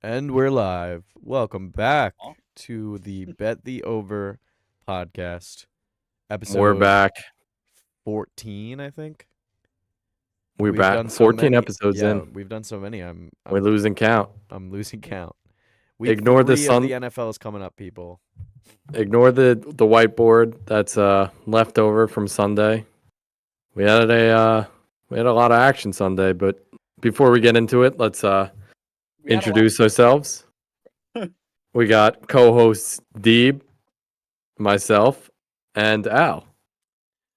And we're live. Welcome back Huh? to the Bet the Over podcast, We're episode back. 14, I think. We're We've back. done so 14 many. episodes Yeah, in. we've done so many. I'm We're I'm losing count. I'm losing count. Week Ignore the 3 of the sun. NFL is coming up, people. Ignore the whiteboard that's left over from Sunday. We had a lot of action Sunday, but before we get into it, let's We had a lot. introduce ourselves. We got co-hosts Deeb, myself, and Al.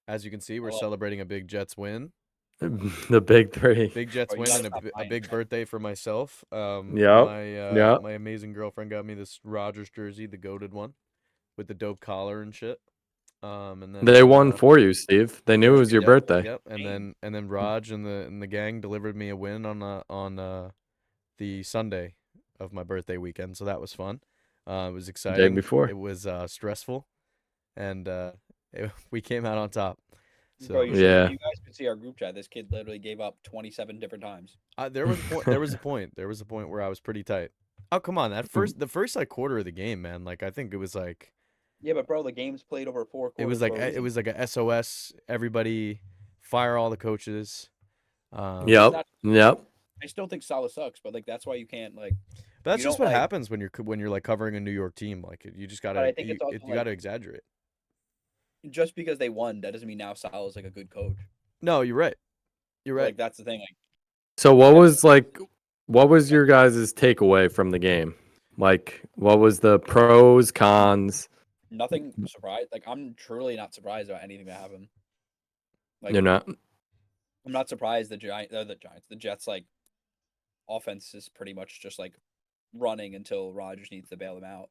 As you can see, we're Hello. celebrating a big Jets win. The big three. Big Jets Bro, you win gotta and stop a lying. big birthday for myself. Yep. Yep. My amazing girlfriend got me this Rodgers jersey, the goated one, with the dope collar and shit. And then They won for you, Steve. They knew it was your Yep, birthday. Yep, and then Raj and the gang delivered me a win on the Sunday of my birthday weekend, so that was fun. It was The day exciting. before. It was stressful, and we came out on top. Bro, So Yeah. you guys could see our group chat. This kid literally gave up 27 different times. there was a point. There was a point. There was a point where I was pretty tight. Oh come on, the first like quarter of the game, man. Like I think it was like Yeah, but bro, the game's played over 4 it was quarters like for a it reason. was like a SOS. Everybody fire all the coaches. Yep. not- Yep. I still think Salah sucks, but like that's why you can't like. But that's You just don't, what like- happens when you're like covering a New York team. Like you just gotta I think it's also, you like- gotta exaggerate. Just because they won, that doesn't mean now Salah's like a good coach. No, you're right. You're right. Like that's the thing. Like So what was your guys' takeaway from the game? Like what was the pros, cons? nothing surprised. Like I'm truly not surprised about anything that happened. Like You're not I'm not surprised the Jets like offense is pretty much just like running until Rodgers needs to bail them out.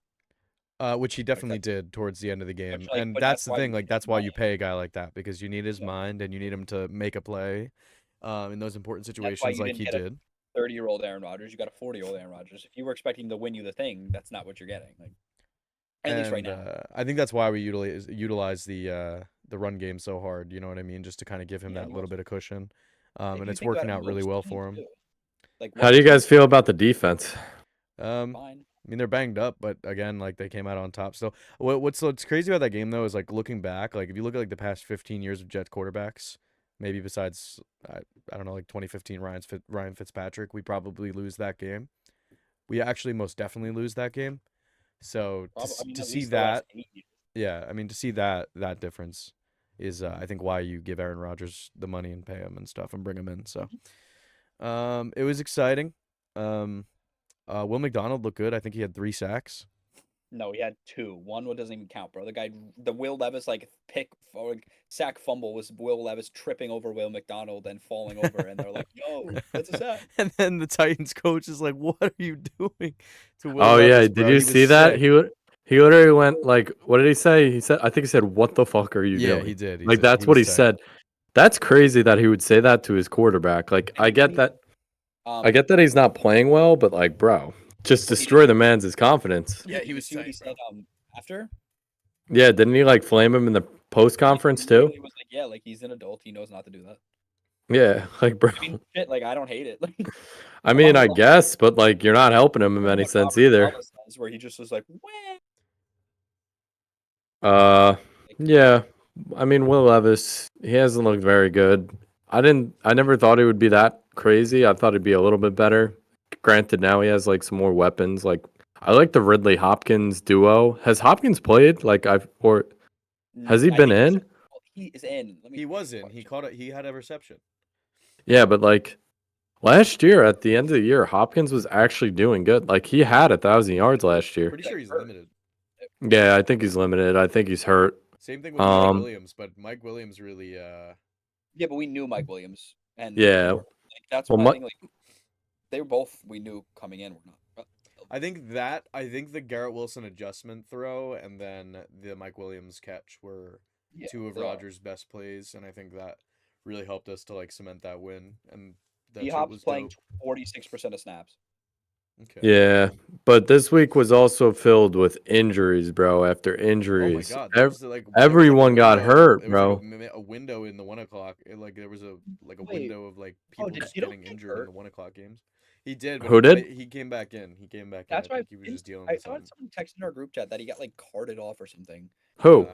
Which he definitely did towards the end of the game, Which, like, and but that's that's the why thing. you Like need that's his why you mind. pay a guy like that because you need his Yeah. mind and you need him to make a play, in those important That's why situations you like didn't he get a did. 30-year-old Aaron Rodgers. You got a 40-year-old Aaron Rodgers. If you were expecting to win you the thing, that's not what you're getting. Like at least right And now. I think that's why we utilize the run game so hard. You know what I mean? Just to kind of give him Yeah, that you little also- bit of cushion, if and you it's think about working it, out really most well teams for him. do. Like How do you guys feel about the defense? Um, Fine. I mean, they're banged up, but again, like they came out on top. So what's crazy about that game though is like looking back, like if you look at like the past 15 years of Jets quarterbacks, maybe besides I don't know, like 2015 Ryan Fitzpatrick, we probably lose that game. We actually most definitely lose that game. So to at see least the last that, 8 years. yeah, I mean to see that difference is I think why you give Aaron Rodgers the money and pay him and stuff and bring him in. So it was exciting. Um, Will McDonald looked good. I think he had 3 sacks. No, he had 2. One doesn't even count, bro. The Will Levis like pick or like, sack fumble was Will Levis tripping over Will McDonald and falling over, and they're like, "Yo, that's a sack." And then the Titans coach is like, "What are you doing to Will Oh Levis, yeah, bro? did you He was see that? sick." He literally went like, what did he say? I think he said, "What the fuck are you Yeah, doing?" he did. He Like did. that's He what was he sick. said. That's crazy that he would say that to his quarterback. Like I get that he's not playing well, but like, bro, just destroy the man's confidence. Yeah, he Did you was see what he tight, said after. Yeah, didn't he like flame him in the post conference He too? literally was like, "Yeah, like he's an adult. He knows not to do that." Yeah, like bro. I mean, shit, like I don't hate it. Like, I mean, I along with guess, but like you're not helping him in any what sense Robert either. Saleh says, where he just was like, "Wah." Yeah. I mean, Will Levis, he hasn't looked very good. I never thought he would be that crazy. I thought he'd be a little bit better. Granted, now he has like some more weapons. Like I like the Ridley Hopkins duo. Has Hopkins played? Has he I been think in? he is in. Let me He check was the in. He question. caught it. He had a reception. Yeah, but like last year at the end of the year, Hopkins was actually doing good. Like he had 1,000 yards last year. Pretty sure he's hurt. limited. Yeah, I think he's limited. I think he's hurt. Same thing with Mike Um, Williams, but Mike Williams really Yeah, but we knew Mike Williams, and Yeah. like that's Well, why Mi- I think like they were both we knew coming in. We're not. I think the Garrett Wilson adjustment throw and then the Mike Williams catch were Yeah, two of they are. Rodgers' best plays, and I think that really helped us to like cement that win. And that D shit Hop's was playing dope. 46% of snaps. Okay. Yeah, but this week was also filled with injuries, bro. After Oh my injuries, God, there was like everyone got hurt, There was like bro. a window in the 1 o'clock. Like there was a Wait, window of like people did just Kittle getting get injured in hurt? the 1 o'clock games. He did, but Who did? he came back in. He came back in. That's I why think he was just dealing I with saw something. someone texted in our group chat that he got like carted off or something. Who?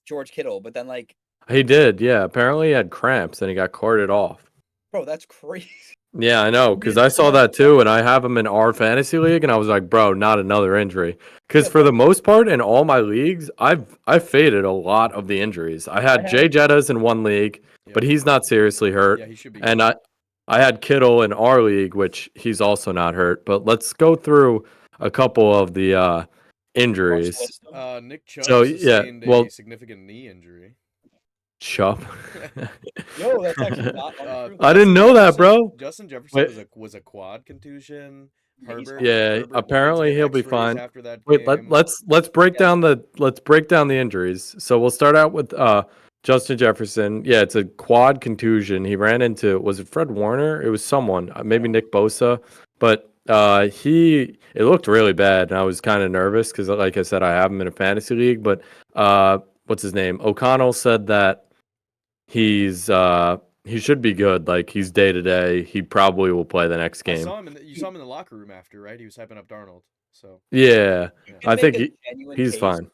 George Kittle, but then like, He did, yeah. Apparently he had cramps and he got carted off. bro, that's crazy. Yeah, I know, because Yeah, I saw yeah. that too, and I have him in our fantasy league, and I was like, bro, not another injury. Because Yeah, for the bro. most part, in all my leagues, I've faded a lot of the injuries. I had I Jay had- Jettas in one league, but Yep. he's not seriously hurt. Yeah, he should be. And good. I had Kittle in our league, which he's also not hurt. But let's go through a couple of the injuries. List them. Nick Chubb So, yeah, sustained well- a significant knee injury. Chubb. Yo, that's actually not Uh, untrue. I didn't know that, bro. Justin Jefferson Wait. was a quad contusion. Yeah, he's Herbert, fine. Yeah, Herbert wanted to apparently get he'll be X-rays fine. after that Wait, game. let's break Yeah. down the injuries. So we'll start out with Justin Jefferson. Yeah, it's a quad contusion. He ran into, was it Fred Warner? It was someone, maybe Nick Bosa, but it looked really bad, and I was kind of nervous because, like I said, I have him in a fantasy league. But what's his name? O'Connell said that he should be good. Like, he's day to day. He probably will play the next I game. saw him you saw him in the locker room after, right? He was hyping up Darnold. So Yeah, You I can think make a genuine he's case fine.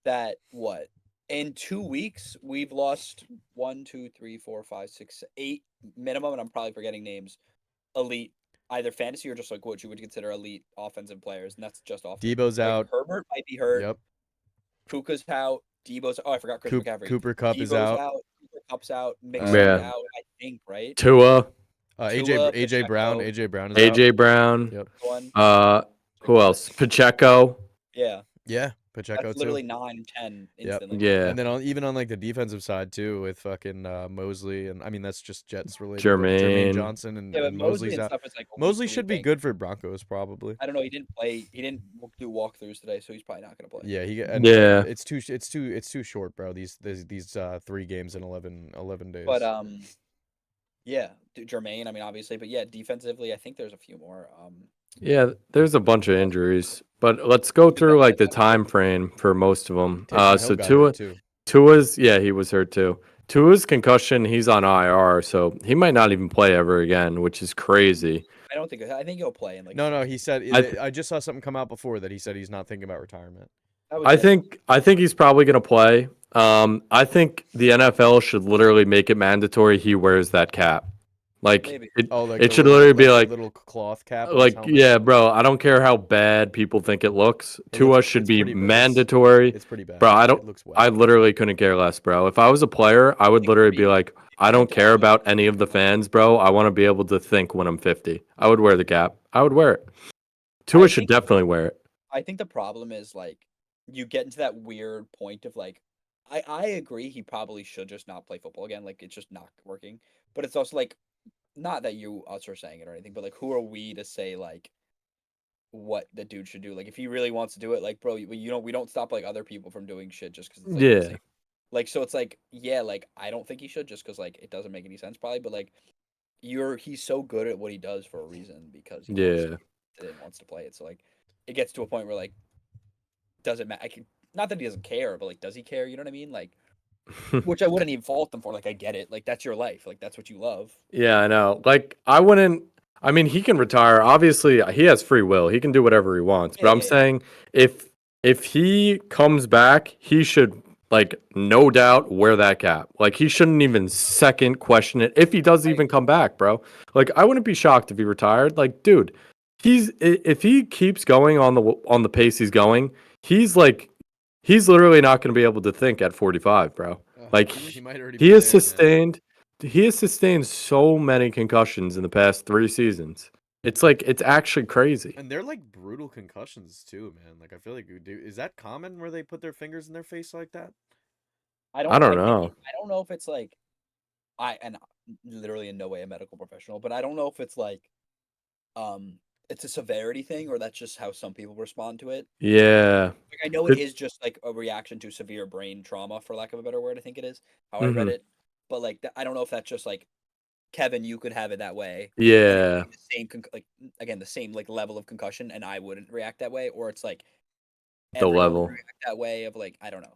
That what in 2 weeks we've lost 1, 2, 3, 4, 5, 6, 8 minimum, and I'm probably forgetting names. Elite, either fantasy or just like what you would consider elite offensive players, and that's just offense. Debo's Like, out. Herbert might be hurt. Yep. Puka's out. Debo's. Oh, I forgot Chris McCaffrey. Cooper Cup Debo's is out. Cooper Cup's out. Mixon's Yeah. out. I think right. Tua, Tua, AJ Brown. Pacheco. AJ Brown is out. AJ Brown. Yep. One. Who else? Pacheco. Yeah, Yeah, Pacheco that's too. literally 9 and 10 Yep. instantly. Yeah. And then even on like the defensive side too, with fucking Mosley, and I mean that's just Jets related. but Jermaine. Johnson and, Yeah, but and Mosley Mosley's and out. stuff is like a Mosley week to should week be thing. good for Broncos probably. I don't know. He didn't play. He didn't do walkthroughs today, so he's probably not gonna play. Yeah, Yeah. It's too short, bro. These 3 games in 11 days. But yeah, Jermaine. I mean, obviously, but yeah, defensively, I think there's a few more. Yeah, there's a bunch of injuries, but let's go through like the time frame for most of them. Taysom So Hill got hurt, too. Tua's, yeah, he was hurt too. Tua's concussion, he's on IR, so he might not even play ever again, which is crazy. I don't think. I think he'll play in like. No, he said I just saw something come out before that he said he's not thinking about retirement. I think he's probably gonna play. I think the NFL should literally make it mandatory he wears that cap. Like Maybe. it, Oh, like it the should little- literally be the like little cloth cap. on his like helmet? yeah, bro. I don't care how bad people think it looks. Tua should it's be pretty bad. mandatory. It's pretty bad. Bro, I It don't- looks I whack. literally couldn't care less, bro. If I was a player, I would literally be like, I don't care about any of the fans, bro. I want to be able to think when I'm 50. I would wear the cap. I would wear it. Tua should think- definitely wear it. I think the problem is like you get into that weird point of like I agree he probably should just not play football again. Like it's just not working. But it's also like not that us are saying it or anything, but like who are we to say like what the dude should do? Like if he really wants to do it, like bro, we don't stop like other people from doing shit just because it's like, Yeah. insane. Like so it's like yeah, like I don't think he should just because like it doesn't make any sense probably, but like he's so good at what he does for a reason because he wants to play it. So like it gets to a point where like doesn't matter. Not that he doesn't care, but like does he care? You know what I mean? Like which I wouldn't even fault them for. Like I get it. Like that's your life. Like that's what you love. Yeah, I know. Like I wouldn't. I mean, he can retire. Obviously, he has free will. He can do whatever he wants. But I'm Yeah. saying if he comes back, he should like no doubt wear that cap. Like he shouldn't even second question it if he does even come back, bro. Like I wouldn't be shocked if he retired. Like, dude, if he keeps going on the pace he's going, he's literally not going to be able to think at 45, bro. Like he might already. he be has there, man. sustained so many concussions in the past 3 seasons. It's like it's actually crazy. And they're like brutal concussions too, man. Like I feel like is that common where they put their fingers in their face like that? I don't know. I don't know if it's like I'm literally in no way a medical professional, but I don't know if it's like it's a severity thing or that's just how some people respond to it. Yeah. Like I know it is just like a reaction to severe brain trauma, for lack of a better word. I think it is how I read Mhm. it, but like I don't know if that's just like Kevin, you could have it that way. Yeah. The same the same like level of concussion, and I wouldn't react that way, or it's like The everyone would level. react that way of like I don't know.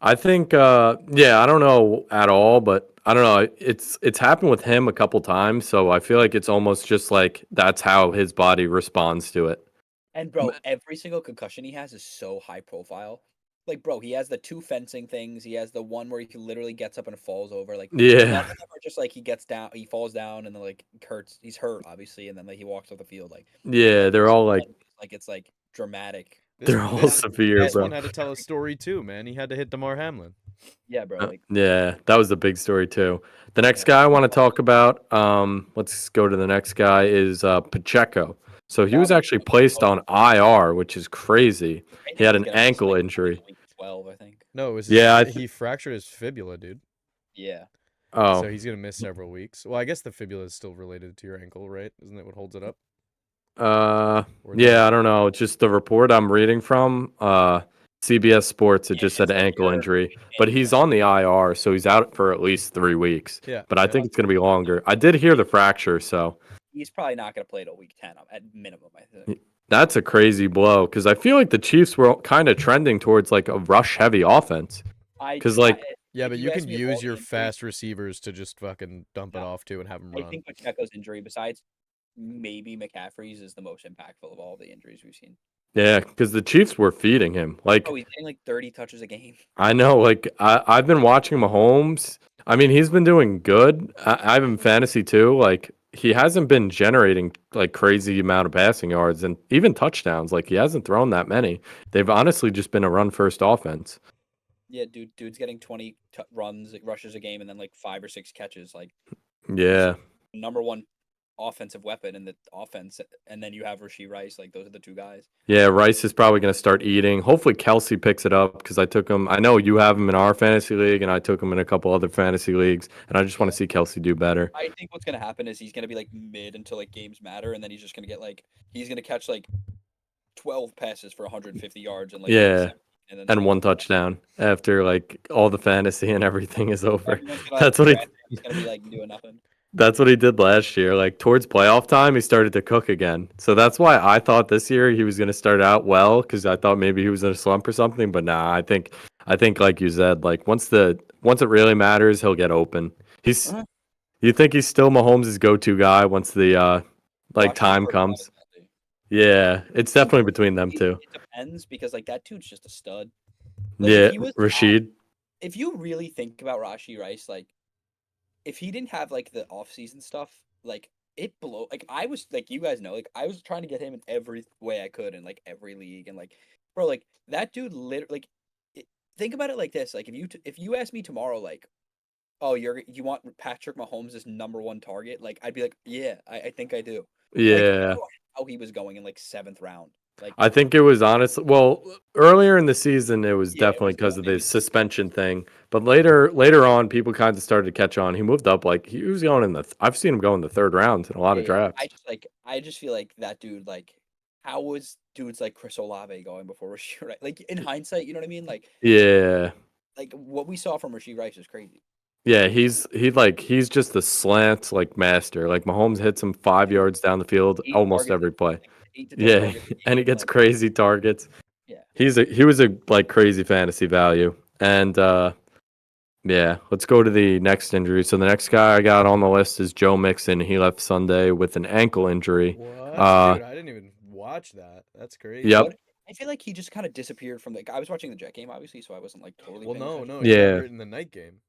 I think, yeah, I don't know at all, but I don't know. It's happened with him a couple times, so I feel like it's almost just like that's how his body responds to it. And bro, every single concussion he has is so high profile. Like, bro, he has the 2 fencing things. He has the one where he literally gets up and falls over. Like, none Yeah, of them are just like he gets down, he falls down, and then like hurts. He's hurt, obviously, and then like he walks off the field. Like, yeah, every they're all single like one like it's like dramatic. This they're one, all this severe, this one bro. had to tell a story too, man. He had to hit Damar Hamlin. Yeah, bro. Like, Yeah, that was a big story too. The next yeah. guy I want to talk about, let's go to the next guy is Pacheco. So he was actually placed on IR, which is crazy. I He think had he's an gonna miss, ankle like, injury. week 12, I think. No, it was Yeah, he fractured his fibula, dude. Yeah. Oh, So he's gonna miss several weeks. Well, I guess the fibula is still related to your ankle, right? Isn't that what holds it up? Or yeah, I don't know. It's just the report I'm reading from CBS Sports. It Yeah, just said it's like ankle your injury, but he's on the IR, so he's out for at least 3 weeks. Yeah, But I yeah. think it's gonna be longer. I did hear the fracture, so He's probably not gonna play till week 10 at minimum, I think. that's a crazy blow because I feel like the Chiefs were kind of trending towards like a rush heavy offense. Because like Yeah, if but you you ask can me of all use the your injuries- fast receivers to just fucking dump it No, off to and have them I run. think Pacheco's injury, besides maybe McCaffrey's, is the most impactful of all the injuries we've seen. yeah, because the Chiefs were feeding him. Like Oh, he's getting like 30 touches a game. I know, like I've been watching Mahomes. I mean, he's been doing good. I have him in fantasy too. Like he hasn't been generating like crazy amount of passing yards and even touchdowns. Like he hasn't thrown that many. They've honestly just been a run first offense. Yeah, dude's getting 20 runs, like, rushes a game, and then like 5 or 6 catches. Like, Yeah. number one offensive weapon in the offense, and then you have Rashee Rice. Like, those are the 2 guys. Yeah, Rice is probably going to start eating. Hopefully, Kelsey picks it up because I took him. I know you have him in our fantasy league, and I took him in a couple other fantasy leagues, and I just want to see Kelsey do better. I think what's gonna happen is he's gonna be like mid until like games matter, and then he's just gonna get like he's gonna catch like 12 passes for 150 yards and like Yeah, and then and one touchdown after like all the fantasy and everything is over. everyone's gonna, That's what he. he's gonna be like doing nothing. That's what he did last year. Like towards playoff time, he started to cook again. So that's why I thought this year he was going to start out well because I thought maybe he was in a slump or something. But nah, I think like you said, like once it really matters, he'll get open. He's Uh-huh. You think he's still Mahomes' go-to guy once the like Watch time his comes? personality. Yeah, it's definitely between them two. It depends because like that dude's just a stud. Like, Yeah, if he was Rashid. if you really think about Rashee Rice, like if he didn't have like the off-season stuff, like it blow. Like I was like you guys know, like I was trying to get him in every way I could in like every league, and like bro, like that dude literally like think about it like this. Like if you ask me tomorrow, like, oh, you want Patrick Mahomes as number 1 target? Like I'd be like, yeah, I think I do. Like, I Yeah. don't know how he was going in like 7th round. Like I think it was honestly well earlier in the season it was Yeah, it definitely was because of it the was- suspension thing, but later on people kind of started to catch on. He moved up like he was going in I've seen him go in the 3rd round in a lot of yeah, drafts. I just feel like that dude, like, how was dudes like Chris Olave going before Rashee Rice? Like in hindsight, you know what I mean? Yeah. Like what we saw from Rashee Rice is crazy. Yeah, he's just the slant like master. Like Mahomes hits him 5 yards down the field 8 almost targets, every play. like 8 to 10 Yeah, targets a and he game, gets like, crazy targets. yeah. He was a like crazy fantasy value. And yeah, let's go to the next injury. So the next guy I got on the list is Joe Mixon. He left Sunday with an ankle injury. What? Dude, I didn't even watch that. That's crazy. Yep. I feel like he just kind of disappeared from I was watching the Jet game, obviously, so I wasn't like totally. Well, paying no, attention. no, he got Yeah. hurt in the night game.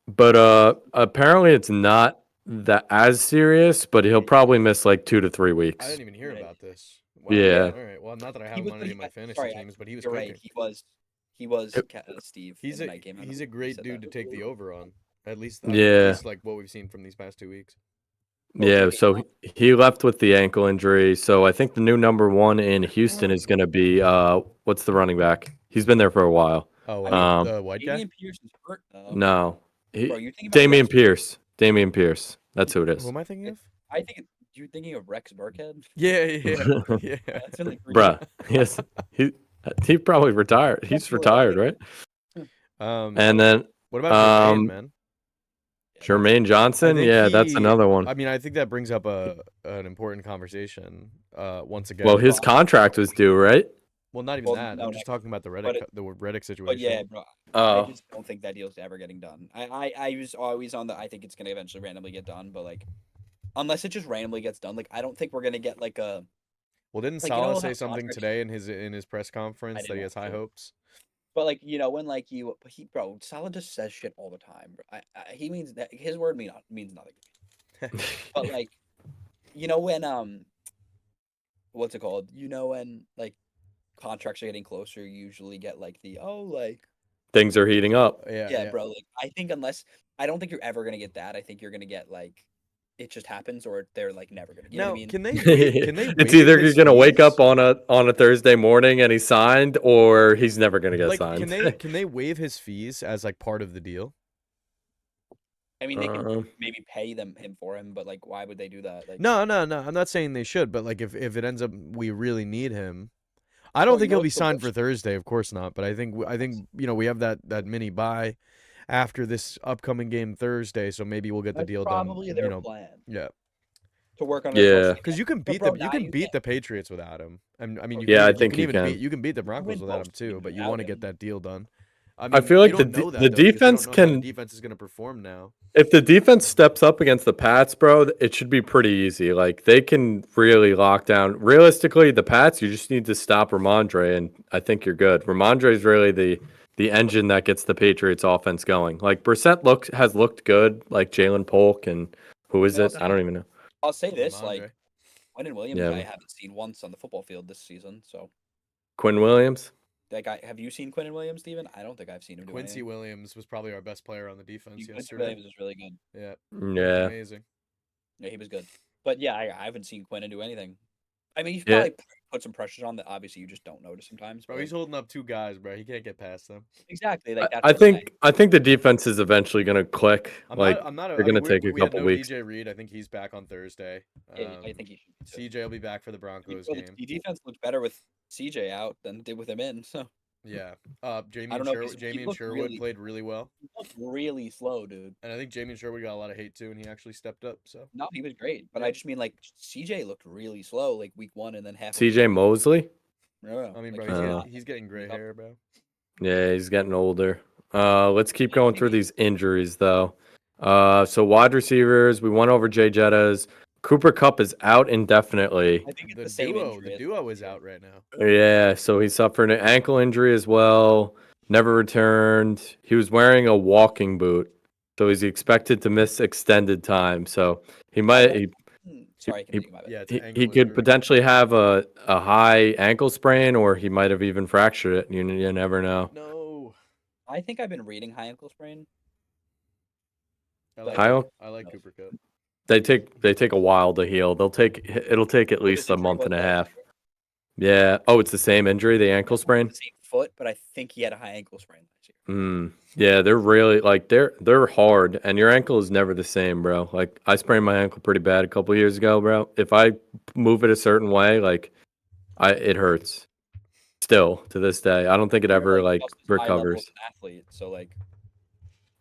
But apparently it's not that as serious, but he'll probably miss like 2 to 3 I weeks. didn't even hear Right. about this. Yeah. All right. Well, not that I have He him was, on but any he of my got- fantasy sorry, teams, but he was You're cooking. right. He was Yep. Steve. He's in a the night game. I he's don't a know if you great said dude that to take the before. over on. At least Yeah. like what we've seen from these past 2 weeks. Yeah, Okay. so he left with the ankle injury. So I think the new number 1 in Houston is going to be what's the running back? He's been there for a while. Oh, Um, the white guy. Damian Pierce is hurt. No. Bro, you thinking about Damian Rex? Pierce. Damian Pierce. That's who it is. Who am I thinking of? I think you thinking of Rex Burkhead. Yeah, yeah. That's been like 3 Bruh. Yes. He probably retired. He's That's retired, right? And then what about Jermaine, um, man? Jermaine I Johnson. think Yeah, that's another one. I mean, I think that brings up an important conversation. Once again, Well, his contract was due, right? Well, not even Well, that. no, I'm just next, talking about the but Reddick but yeah, situation. bro. I Oh, just don't think that deal's ever getting done. I was always on the. I think it's gonna eventually randomly get done, but like unless it just randomly gets done, like I don't think we're gonna get like a Well, didn't like you Salah know say how something contracts. today in his press I conference that didn't he has watch high it, hopes? but like when like but bro, Salah just says shit all the time. Bro. He means that his word means nothing. But like when what's it called? When like contracts are getting closer, you usually get like the like things are heating up. Yeah, yeah, yeah. bro. Like I don't think you're ever gonna get that. I think you're gonna get like it just happens, or they're like never gonna. You know what I Now, mean? can they It's waive either his you're gonna wake up fees? on a Thursday morning and he's signed, or he's never gonna get Like, signed. can they waive his fees as like part of the deal? I mean, they can Um, maybe pay him for him, but like, why would they do that? Like, No, no, no. I'm not saying they should, but like if it ends up we really need him, I don't bro, you think know he'll be what's the signed for worst? Thursday. Of course not. But I think we have that mini bye after this upcoming game Thursday, so maybe we'll get the That's deal done. probably their plan Yeah, to work on it as much as yeah, they because can. But bro, you now can you beat can't. the Patriots without him. I mean, Bro, yeah. I you think he can. you can beat the can Broncos win without him most too. games But you without want to get him. that deal done. I I mean, feel you like don't know the that though because they don't defense know how the can. defense is going to perform now. If the defense steps up against the Pats, bro, it should be pretty easy. Like they can really lock down. Realistically, the Pats, you just need to stop Ramondre, and I think you're good. Ramondre is really the engine that gets the Patriots offense going. Like Brissett has looked good, like Jalen Polk and who is And it? I don't even know. I'll say Still this: like Ramondre. Quentin Williams, I Yeah, haven't seen once on the football field this season. So, Quinn Williams. that guy, have you seen Quentin Williams, Steven? I don't think I've seen him do Quincy anything. Williams was probably our best player on the defense Quentin yesterday. Williams is really good. Yeah, he was Yeah, amazing. Yeah, he was good. But yeah, I haven't seen Quentin do anything. I mean, he's yeah. probably put some pressures on that. Obviously, you just don't notice sometimes. Bro, But he's like, holding up two guys, bro. He can't get past them. exactly, I like that's I what I'm saying. think I think the defense is eventually gonna click. Like I'm not. they're I mean, gonna take a we had couple no weeks. DJ Reed. I think he's back on Thursday. Yeah, I think he should be too. CJ will be back for the Broncos Bro, game. the defense looked better with CJ out than it did with him in. So Yeah. I don't know. He Jamie and looked Sherwood played really well, he looked really slow, dude. and I think Jamie and Sherwood got a lot of hate too, and he actually stepped up. So No, he was great. But yeah. I just mean like CJ looked really slow, like week 1 and then half. CJ Mosley. Yeah, I mean, like bro, he's getting gray he's up. hair, bro. Yeah, he's getting older. Let's keep Yeah, going through these injuries though. So wide receivers, we went over Jay Jettas. Cooper Cup is out indefinitely. I think it's the same injury. The as duo last is year. out right now. Yeah, so he suffered an ankle injury as well. Never returned. He was wearing a walking boot, so he's expected to miss extended time. So he might he, Sorry, I he, continue my bad. Yeah, it's he, an he ankle could injury. potentially have a high ankle sprain, or he might have even fractured it. You never know. No. I think I've been reading high ankle sprain. High, I like Cooper Cup. they take a while to heal. It'll take at Well, this least a injury month was and a last half. year. Yeah. Oh, it's the same injury, the ankle The sprain. same foot, but I think he had a high ankle sprain last year. Yeah, they're really like they're hard, and your ankle is never the same, bro. Like I sprained my ankle pretty bad a couple years ago, bro. If I move it a certain way, like it hurts. Still to this day, I don't think it You're ever like like just as high level of recovers. an athlete, so like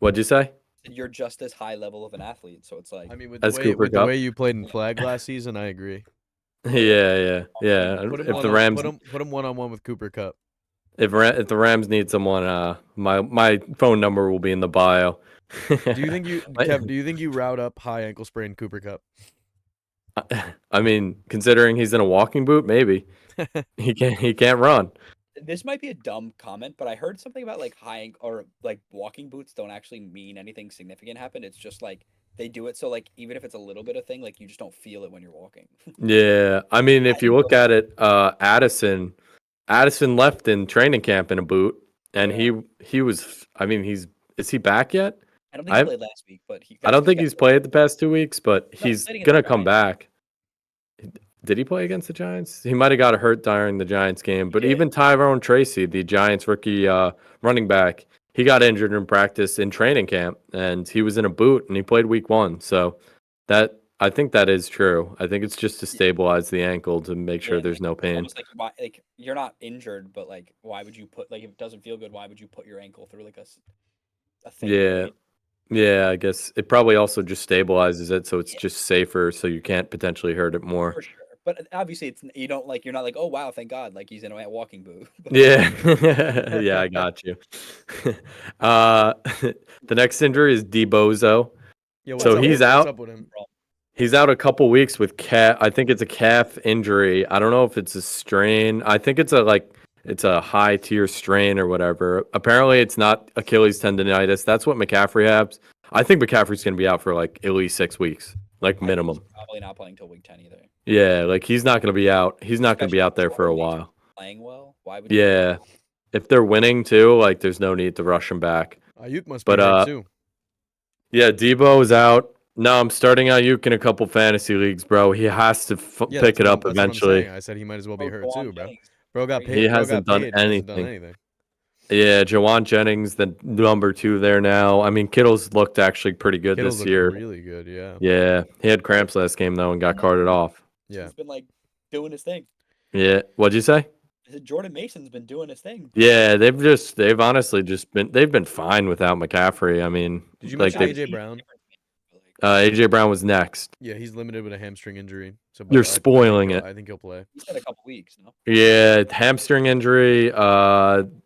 What'd you say? you're just as high level of an athlete, so it's like I mean, As Cooper the Cup? way you played in flag last season, I agree. Yeah. Put him If the Rams put him 1-on-1 with Cooper Cup. if the Rams need someone, my phone number will be in the bio. Do you think Like, Kev? Do you think you route up high ankle sprain Cooper Cup? I mean, considering he's in a walking boot, maybe he can't run. this might be a dumb comment, but I heard something about like or like walking boots don't actually mean anything significant happened. It's just like they do it so like even if it's a little bit of thing, like you just don't feel it when you're walking. Yeah, I mean, I if you didn't look know at it, Addison left in training camp in a boot, and Yeah. he was. I mean, is he back yet? I don't think he I played last week, but I don't think he's played the past 2 weeks, but No, he he's played against gonna the come Giants. back. Did he play against the Giants? He might have got hurt during the Giants game, but did. even Tyrone Tracy, the Giants rookie running back, he got injured in practice in training camp, and he was in a boot, and he played week 1. So I think that is true. I think it's just to stabilize the ankle to make sure Yeah, there's no it's pain. almost like why like you're not injured, but like why would you put like if it doesn't feel good, why would you put your ankle through like a thing? Yeah. Right? Yeah, I guess it probably also just stabilizes it, so it's just safer, so you can't potentially hurt it more. For sure. But obviously, you're not like, oh wow, thank God, like he's in a walking boot. Yeah, yeah, I got you. Uh, the next injury is Debozo. Yeah, So he's What's out. up with him? He's out a couple weeks with calf. I think it's a calf injury. I don't know if it's a strain. I think it's a high tier strain or whatever. Apparently, it's not Achilles tendonitis. That's what McCaffrey has. I think McCaffrey's gonna be out for like at least 6 weeks, like minimum. He's probably not playing till week 10 either. Yeah, like he's not gonna be out. He's not gonna be Especially out there for a if while. playing well. Why would you? Yeah, if they're winning too, like there's no need to rush him back. Ayuk must be But hurt too. yeah, Debo is out. No, I'm starting Ayuk in a couple fantasy leagues, bro. He has to Yeah, pick that's it what up I'm saying. eventually. I said he might as well be Oh, hurt Jawan too, bro. Jennings. Bro got He paid. Bro hasn't got done paid. Hasn't done anything. anything. Yeah, Jawan Jennings, the number 2 there now. I mean, Kittle's looked actually pretty good Kittle's this looked year. really good. Yeah. Yeah, he had cramps last game though and got carted off. Yeah. He's been like doing his thing. Yeah, what'd you say? I said Jordan Mason's been doing his thing. Yeah, they've honestly just been fine without McCaffrey. I mean, Did you like mention they, AJ Brown? AJ Brown was next. Yeah, he's limited with a hamstring injury. So You're but spoiling it. I think he'll play. He said a couple weeks. No. Yeah, hamstring injury.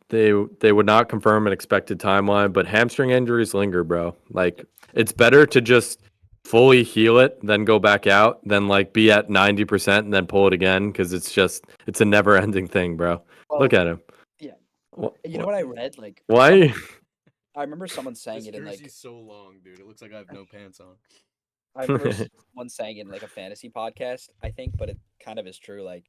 They would not confirm an expected timeline, but hamstring injuries linger, bro. Like it's better to just fully heal it, then go back out, than like be at 90% and then pull it again because it's a never ending thing, bro. Look at him. Yeah. Wha- You know what I read? Like Why? I remember someone saying This it in like jersey's so long, dude. It looks like I have no pants on. I remember someone saying it in like a fantasy podcast, I think, but it kind of is true. Like,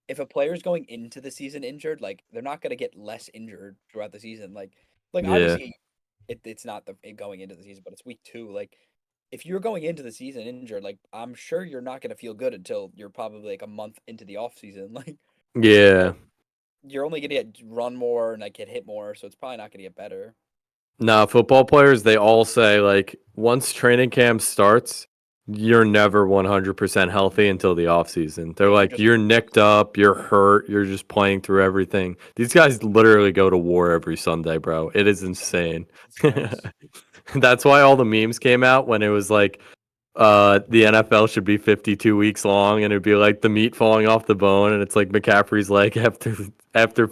if a player's going into the season injured, like they're not gonna get less injured throughout the season. Like Yeah. obviously, it's not it going into the season, but it's week 2. Like, if you're going into the season injured, like I'm sure you're not gonna feel good until you're probably like a month into the off season. Like, Yeah. you're only gonna get run more and like get hit more, so it's probably not gonna get better. No, football players, they all say like once training camp starts, you're never 100% healthy until the offseason. They're like, just- you're nicked up, you're hurt, you're just playing through everything. These guys literally go to war every Sunday, bro. It is insane. It's nuts. That's why all the memes came out when it was like the NFL should be 52 weeks long and it'd be like the meat falling off the bone and it's like McCaffrey's leg after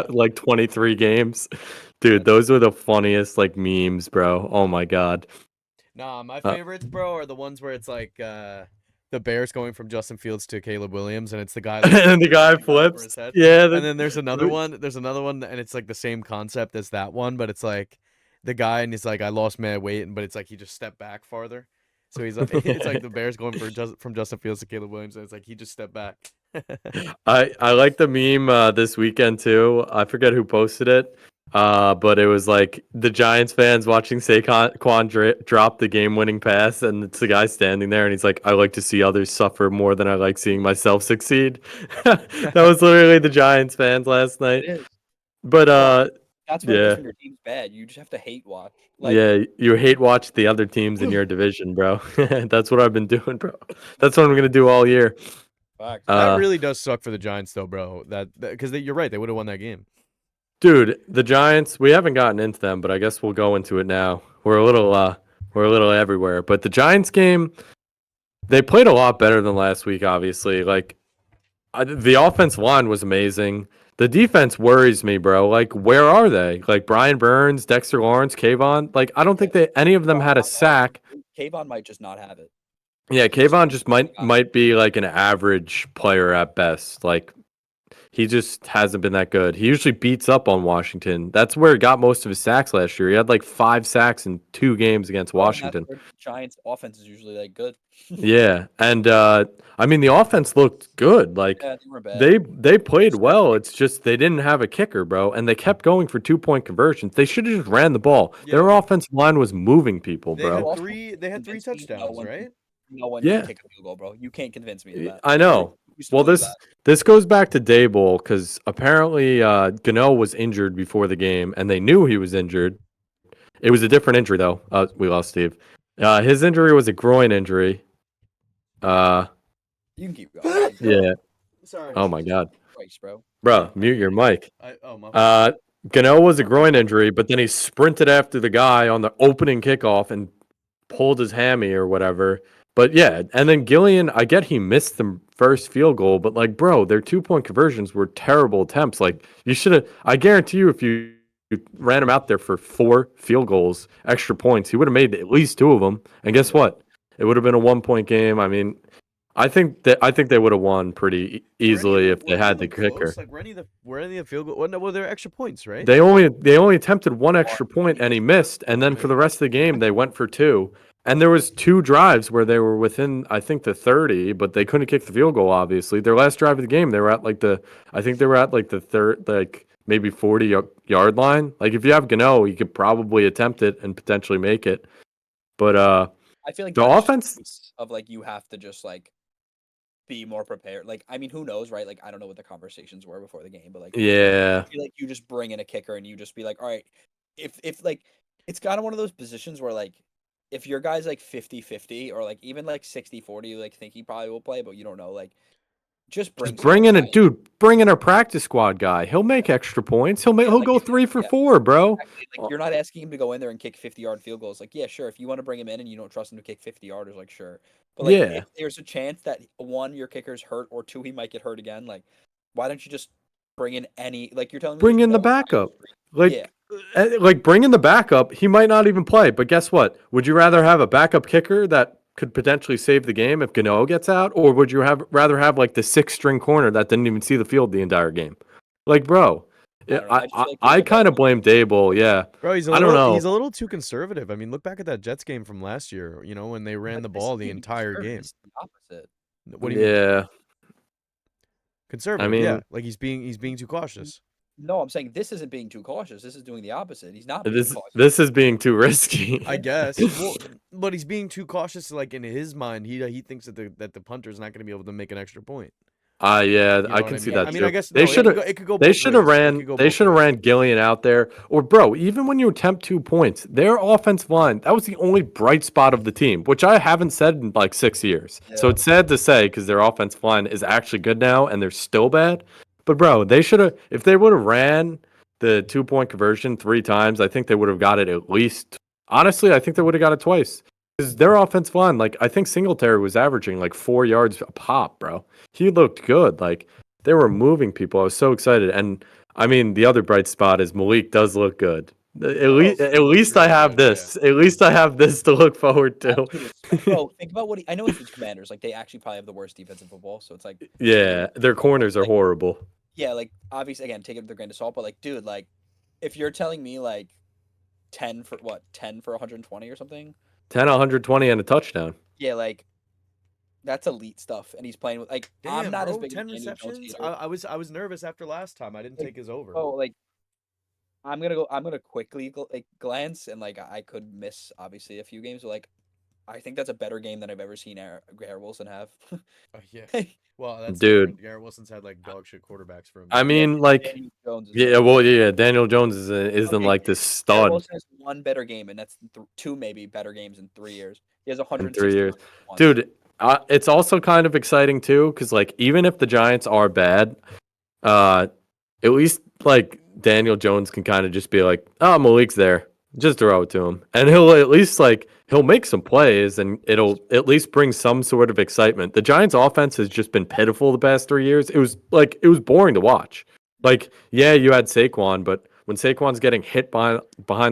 like 23 games. Dude, those were the funniest like memes, bro. Oh my god. Nah, my favorites, bro, are the ones where it's like the Bears going from Justin Fields to Caleb Williams, and it's the guy. And the guy over flips. his head. Yeah. And then there's another one. There's another one, and it's like the same concept as that one, but it's like the guy, and he's like, I lost mad weight, but it's like he just stepped back farther. So he's like, it's like the Bears going from Justin Fields to Caleb Williams, and it's like he just stepped back. I like the meme this weekend too. I forget who posted it. But it was like the Giants fans watching Saquon drop the game-winning pass, and it's the guy standing there, and he's like, "I like to see others suffer more than I like seeing myself succeed." That was literally the Giants fans last night. It is. But That's what it yeah. is when your team's bad. You just have to hate watch. Like, yeah, you hate watch the other teams in your division, bro. That's what I've been doing, bro. That's what I'm gonna do all year. facts. That really does suck for the Giants, though, bro. That because you're right, they would have won that game. Dude, the Giants, we haven't gotten into them, but I guess we'll go into it now. We're a little everywhere. But the Giants game, they played a lot better than last week, obviously. Like the offensive line was amazing. The defense worries me, bro. Like, where are they? Like Brian Burns, Dexter Lawrence, Kayvon. Like, I don't think any of them had a sack. Kayvon might just not have it. Yeah, Kayvon just might be like an average player at best. Like, he just hasn't been that good. He usually beats up on Washington. That's where he got most of his sacks last year. He had like 5 sacks in 2 games against Washington. And that's where Giants offense is usually like good. Yeah, and I mean the offense looked good. Like Yeah, they were bad. they played well. It's just they didn't have a kicker, bro, and they kept going for 2-point conversions. They should have just ran the ball. Yeah. Their offensive line was moving people, They bro. had three. They had 3 Convince me no touchdowns, one- right? No one Yeah. can kick a field goal, bro. You can't convince me of that. I know. Used to Well, believe this goes back to Daboll because apparently Gano was injured before the game, and they knew he was injured. It was a different injury though. We lost Steve. His injury was a groin injury. that. You can keep going. Yeah. Sorry. Oh my God, Christ, bro. bro, mute your mic. My Gano was a groin injury, but then he sprinted after the guy on the opening kickoff and pulled his hammy or whatever. But yeah, and then Gillian, I get he missed the first field goal, but like, bro, their 2-point conversions were terrible attempts. Like, you should have. I guarantee you, if you ran him out there for 4 field goals, extra points, he would have made at least 2 of them. And guess what? It would have been a 1-point game. I mean, I think they would have won pretty easily if they had the kicker. Like were any of the field goal? Well, there were extra points, right? They only attempted 1 extra point and he missed, and then for the rest of the game they went for 2. And there was 2 drives where they were within, I think, the 30, but they couldn't kick the field goal. Obviously, their last drive of the game, they were at like the third, like maybe 40-yard line. Like if you have Gano, he could probably attempt it and potentially make it. But I feel like the that's offense just of like you have to just like be more prepared. Like, I mean, who knows, right? Like, I don't know what the conversations were before the game, but like, yeah, I feel like you just bring in a kicker and you just be like, all right, if like, it's kind of one of those positions where like, if your guy's like 50-50 or like even like 60-40, you like think he probably will play, but you don't know, like, just bring bring in a practice squad guy. He'll make extra points. He'll go 3 for 4, bro. Exactly. Like, you're not asking him to go in there and kick 50-yard field goals. Like, yeah, sure. If you want to bring him in and you don't trust him to kick 50-yarders, like, sure. But like, Yeah. if there's a chance that 1, your kicker's hurt, or 2, he might get hurt again. Like, why don't you just bring in any? Like, you're telling me Bring like, in the no backup. yeah. Like bring in the backup. He might not even play, but guess what? Would you rather have a backup kicker that could potentially save the game if Gano gets out, or would you rather have like the 6th-string corner that didn't even see the field the entire game? Like, bro, I kind of blame Daboll. Yeah, Bro, he's I don't know. He's a little too conservative. I mean, look back at that Jets game from last year. You know, when they ran the ball the entire game. It's the opposite. What do you mean? Yeah, Conservative. I mean, yeah, like he's being too cautious. No, I'm saying this isn't being too cautious. This is doing the opposite. He's not being cautious. this is being too risky. I guess, well, but he's being too cautious. Like in his mind, he thinks that the punter's not going to be able to make an extra point. Yeah, You know I what can see mean? that. I mean, too. I guess they no, should have. it could go. They both should have ways. It ran. could go They both should have ways. ran Gillian out there. Or bro, even when you attempt 2 points, their offensive line, that was the only bright spot of the team, which I haven't said in like 6 years. So Yeah. it's sad to say because their offensive line is actually good now and they're still bad. But bro, they should have. If they would have ran the 2-point conversion 3 times, I think they would have got it at least. Honestly, I think they would have got it twice. Because their offensive line, like I think Singletary was averaging like 4 yards a pop, bro. He looked good. Like they were moving people. I was so excited. And I mean, the other bright spot is Malik does look good. At least I have this. At least I have this to look forward to. Bro, think about what I know it's the Commanders. Like, they actually probably have the worst defense in football. So it's like, Yeah, their corners are horrible. yeah, like obviously, again, take it with a grain of salt. But like, dude, like, if you're telling me like 10 for 120 or something, 10, 120, and a touchdown. yeah, like that's elite stuff. And he's playing with like, I'm not as big 10 as Daniel Jones receptions. hater. I was nervous after last time. I didn't take his over. Oh, like I'm gonna quickly glance, and like I could miss obviously a few games, but like I think that's a better game than I've ever seen Garrett Wilson have. Yeah. Well, that's Dude. different. Garrett Wilson's had like dog shit quarterbacks for him. I mean, like, Daniel Jones is yeah, well, yeah, Daniel Jones isn't Okay, like this Garrett stud Wilson has one better game, and that's 2 maybe better games in 3 years. He has in 160 3 years. once. Dude, it's also kind of exciting too, because like even if the Giants are bad, at least like Daniel Jones can kind of just be like, oh, Malik's there, just throw it to him, and he'll at least like he'll make some plays, and it'll at least bring some sort of excitement. The Giants' offense has just been pitiful the past 3 years. It was boring to watch. Like, yeah, you had Saquon, but when Saquon's getting hit behind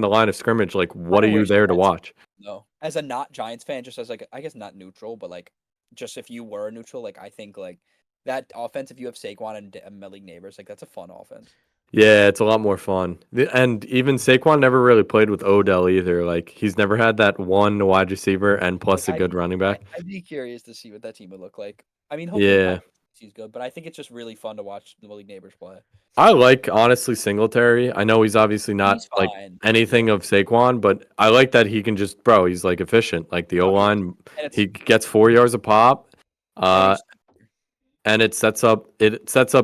the line of scrimmage, like, what are you there to watch? No, as a not Giants fan, just as like I guess not neutral, but like just if you were neutral, like I think like that offense, if you have Saquon and Malik Neighbors, like that's a fun offense. Yeah, it's a lot more fun. And even Saquon never really played with Odell either. Like, he's never had that one wide receiver and plus a good running back. I'd be curious to see what that team would look like. I mean, hopefully Yeah. he's good, but I think it's just really fun to watch the Malik Neighbors play. I like, honestly, Singletary. I know he's obviously not He's like fine. anything of Saquon, but I like that he can just, bro, he's like efficient. Like the O-line, And it's he gets 4 yards a pop. And it sets up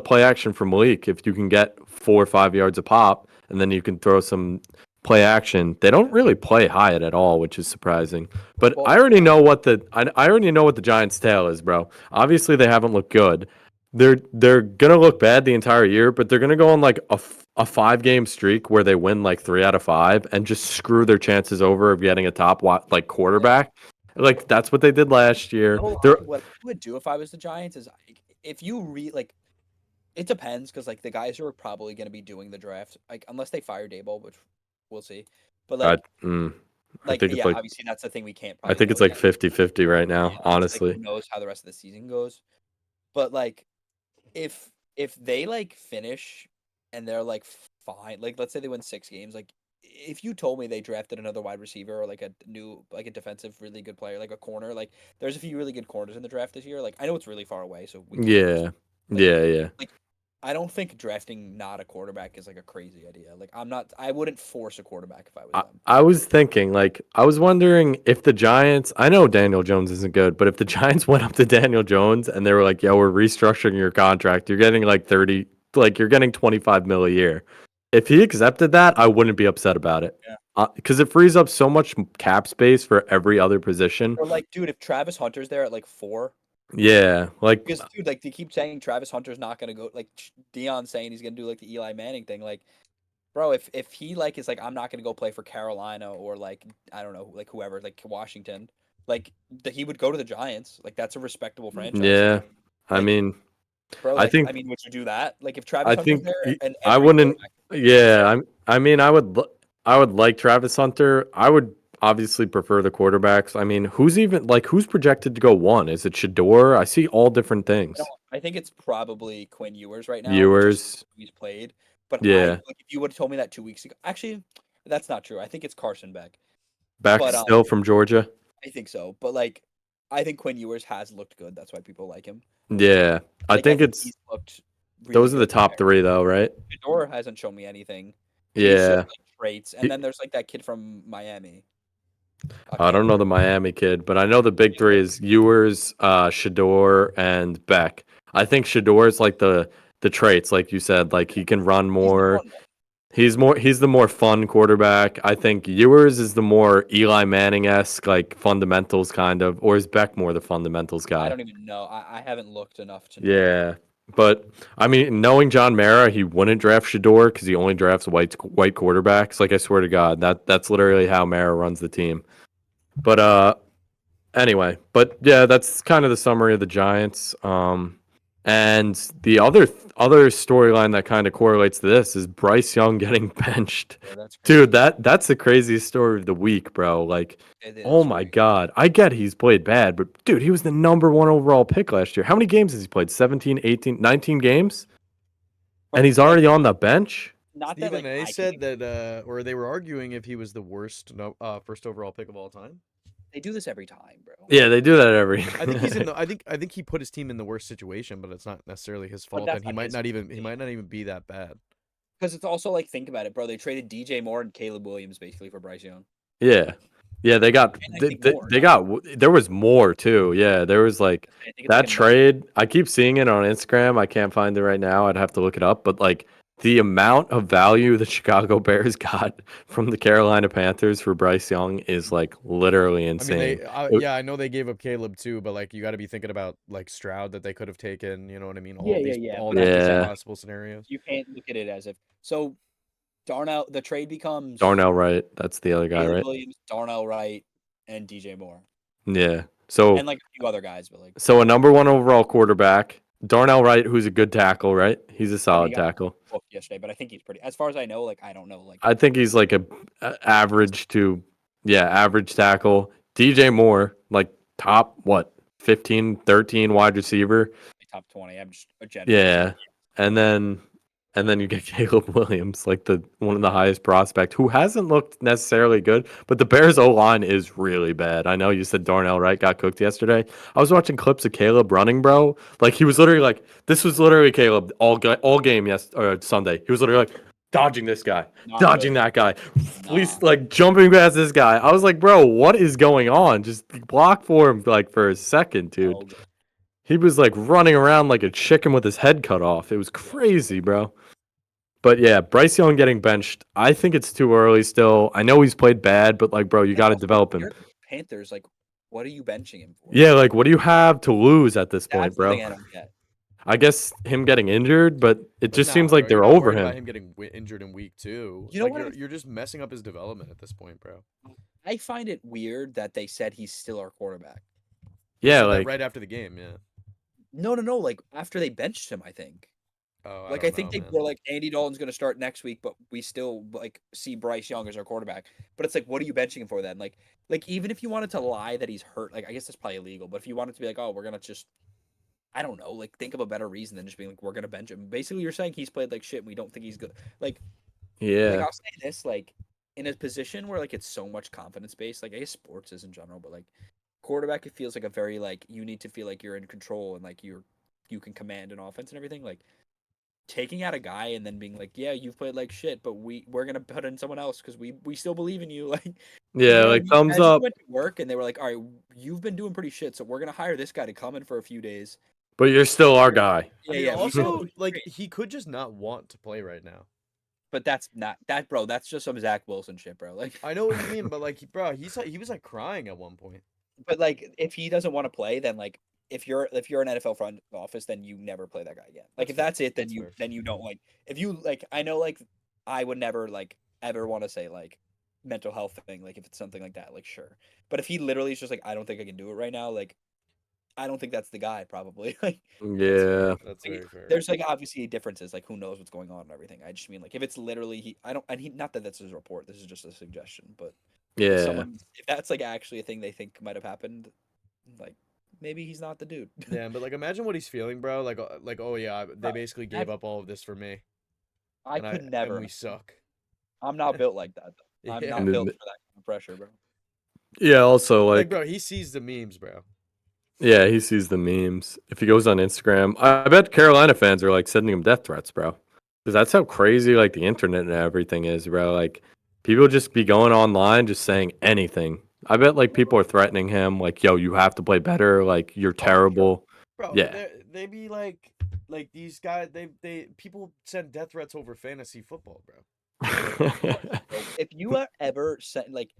play action for Malik if you can get 4 or 5 yards a pop, and then you can throw some play action. They don't really play Hyatt at all, which is surprising. But I already know what the Giants' tail is, bro. Obviously, they haven't looked good. They're gonna look bad the entire year, but they're gonna go on like a 5-game streak where they win like 3 out of 5 and just screw their chances over of getting a top like quarterback. Like that's what they did last year. You know, They're what I would do if I was the Giants is if you like, it depends because like the guys who are probably going to be doing the draft, like unless they fire Daboll, which we'll see. But I, like, I think it's yeah, like obviously that's the thing we can't I probably think know it's like yet. 50-50 right Yeah, now, it's like honestly. who knows how the rest of the season goes. But like, if they like finish and they're like fine, like let's say they win 6 games, like if you told me they drafted another wide receiver or like a new like a defensive really good player, like a corner, like there's a few really good corners in the draft this year. Like I know it's really far away, so we can't really Yeah. like, Yeah. like I don't think drafting not a quarterback is like a crazy idea. Like I wouldn't force a quarterback if I was them. I was thinking, like, I was wondering if the Giants, I know Daniel Jones isn't good, but if the Giants went up to Daniel Jones and they were like, yo, we're restructuring your contract, you're getting like 30, like, you're getting 25 mil a year. If he accepted that, I wouldn't be upset about it. Yeah. Because it frees up so much cap space for every other position. Or like, dude, if Travis Hunter's there at like 4, Yeah. Like, because dude, like they keep saying Travis Hunter's not gonna go. Like Dion's saying he's gonna do like the Eli Manning thing. Like, bro, if he like is like I'm not gonna go play for Carolina or like I don't know like whoever like Washington, like he would go to the Giants. Like that's a respectable franchise. yeah. I Like, mean, bro, I like think, I mean, would you do that? Like if Travis I Hunter's think there and I every wouldn't. quarterback- Yeah, I mean, I would like Travis Hunter. I would obviously prefer the quarterbacks. I mean, who's projected to go one? Is it Shador? I see all different things. I think it's probably Quinn Ewers right now. Viewers, Just he's played, but yeah, like if you would have told me that 2 weeks ago, actually, that's not true. I think it's Carson Beck. back But still from Georgia. I think so. But like, I think Quinn Ewers has looked good. That's why people like him. Yeah, I Like, think it's he's looked really those are the good top there. three though, right? Shador hasn't shown me anything. He's Yeah, shown, like, traits, and He- then there's like that kid from Miami. I don't know the Miami kid, but I know the big three is Ewers, Shador, and Beck. I think Shador's like the traits, like you said, like he can run more. He's the more fun quarterback. I think Ewers is the more Eli Manning-esque, like fundamentals kind of, or is Beck more the fundamentals I guy? don't even know. I haven't looked enough to know. Yeah. But I mean, knowing John Mara, he wouldn't draft Shador because he only drafts white quarterbacks. Like I swear to God, that's literally how Mara runs the team. But anyway, but yeah, that's kind of the summary of the Giants. And the other storyline that kind of correlates to this is Bryce Young getting benched. Yeah, that's crazy. Dude, that's the craziest story of the week, bro. Like, It oh is my weird. God. I get he's played bad, but dude, he was the number 1 overall pick last year. How many games has he played? 17, 18, 19 games? And he's already on the bench? Not that Stephen like A I said can, that, or they were arguing if he was the worst first overall pick of all time. they do this every time, bro. Yeah, they do that every. I think he's in the. I think he put his team in the worst situation, but it's not necessarily his fault, that's and he not might his not even fault. he might not even be that bad. Because it's also like think about it, bro. They traded DJ Moore and Caleb Williams basically for Bryce Young. Yeah. Yeah, they got And I they, think they, more, they not got there was more too. Yeah, there was like I think it's that like a trade. I keep seeing it on Instagram. I can't find it right now. I'd have to look it up, but like the amount of value the Chicago Bears got from the Carolina Panthers for Bryce Young is like literally I insane. mean, yeah, I know they gave up Caleb too, but like you got to be thinking about like Stroud that they could have taken. You know what I mean? All these but that's different Yeah. possible scenarios. you can't look at it as if so. Darnell, the trade becomes Darnell Wright, that's the other guy, Caleb right? Williams, Darnell Wright, and DJ Moore, Yeah. So and like a few other guys, but like a number 1 overall quarterback, Darnell Wright, who's a good tackle, right? He's a he solid got tackle. booked yesterday. But I think he's pretty. As far as I know, like I don't know, like I think he's like a average to average tackle. DJ Moore, like top 15, 13 wide receiver. top 20. I'm just a general. Yeah. And then you get Caleb Williams, like one of the highest prospect who hasn't looked necessarily good, but the Bears O-line is really bad. I know you said Darnell Wright got cooked yesterday. I was watching clips of Caleb running, bro. Like he was literally like this was literally Caleb all game Sunday. He was literally like dodging this guy, dodging that guy, please like jumping past this guy. I was like, bro, what is going on? Just block for him like for a second, dude. He was like running around like a chicken with his head cut off. It was crazy, bro. But yeah, Bryce Young getting benched. I think it's too early still. I know he's played bad, but like, bro, you got to develop him. Panthers, like, what are you benching him for? Yeah, like, what do you have to lose at this point, That's the bro? thing I don't get. I guess him getting injured, but it just seems bro, like they're you're not over worried him. About him getting injured in week 2. You know like what you're just messing up his development at this point, bro. I find it weird that they said he's still our quarterback. He Yeah, said that like right after the game. Yeah. No, like after they benched him, I think. Oh, I Like I don't think know, they man. were like Andy Dalton's going to start next week, but we still like see Bryce Young as our quarterback. But it's like, what are you benching him for then? Like even if you wanted to lie that he's hurt, like I guess that's probably illegal. But if you wanted to be like, oh, we're gonna just, I don't know, like think of a better reason than just being like, we're gonna bench him. Basically, you're saying he's played like shit, and we don't think he's good. Like yeah, I'll say this, like in a position where like it's so much confidence based, like I guess sports is in general, but like quarterback, it feels like a very like you need to feel like you're in control and like you can command an offense and everything. Like taking out a guy and then being like, yeah, you've played like shit, but we're gonna put in someone else because we still believe in you. Like, yeah, like thumbs imagine you up. went to work and they were like, all right, you've been doing pretty shit, so we're gonna hire this guy to come in for a few days. But you're still our guy. I Yeah, mean, yeah. also, like, he could just not want to play right now. But that's not that, bro. That's just some Zach Wilson shit, bro. Like, I know what you mean, but like, bro, he was like crying at one point. but like, if he doesn't want to play, then like, if you're an NFL front office, then you never play that guy again. Like, That's if fair. that's it, That's fair. then you don't like. If you like, I know like, I would never like ever want to say like mental health thing. Like, if it's something like that, like sure. But if he literally is just like, I don't think I can do it right now. Like, I don't think that's the guy. Probably. Like, Yeah, That's very fair. there's like obviously differences. Like, who knows what's going on and everything. I just mean like, if it's literally I don't, and he not that that's his report. This is just a suggestion, but yeah. if that's like actually a thing they think might have happened, like maybe he's not the dude. Yeah, but like, imagine what he's feeling, bro. Like, oh yeah, they Bro, basically gave up all of this for me, I could and never. we suck. I'm not built like that. Though. I'm Yeah. not built for that kind of pressure, bro. Yeah, also Like, like bro, he sees the memes, bro. yeah, he sees the memes. If he goes on Instagram, I bet Carolina fans are like sending him death threats, bro. Because that's how crazy like the internet and everything is, bro. Like people just be going online just saying anything. I bet like people are threatening him, like, yo, you have to play better, like you're terrible. Bro, Yeah. they be like these guys. They people send death threats over fantasy football, bro. If you are ever sent like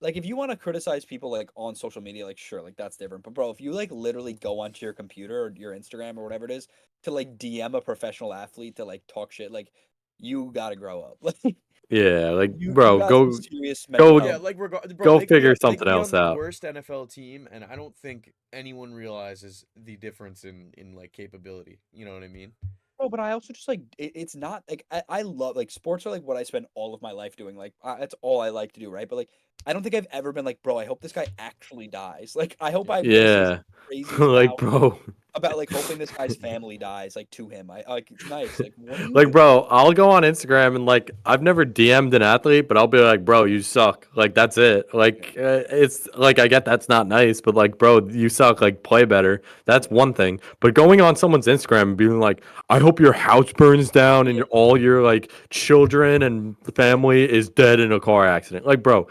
if you want to criticize people like on social media, like sure, like that's different. But bro, if you like literally go onto your computer or your Instagram or whatever it is to like DM a professional athlete to like talk shit, like you gotta grow up. Like Yeah, like you bro, got some go serious mental go health. Yeah, like bro, go they could be figure on, they something could be else on the out. worst NFL team, and I don't think anyone realizes the difference in like capability. You know what I mean? Bro, but I also just like it's not like I love like sports are like what I spend all of my life doing. Like that's all I like to do, right? But like I don't think I've ever been like, bro, I hope this guy actually dies. Like I hope I go see some Yeah. craziest Like, mouth bro. about like hoping this guy's family dies like to him. I like nice. Like what are you Like, doing? bro, I'll go on Instagram and like I've never DM'd an athlete, but I'll be like, bro, you suck. Like that's it. Like it's like I get that's not nice, but like, bro, you suck. Like play better. That's one thing. But going on someone's Instagram and being like, I hope your house burns down and all your like children and family is dead in a car accident. Like, bro,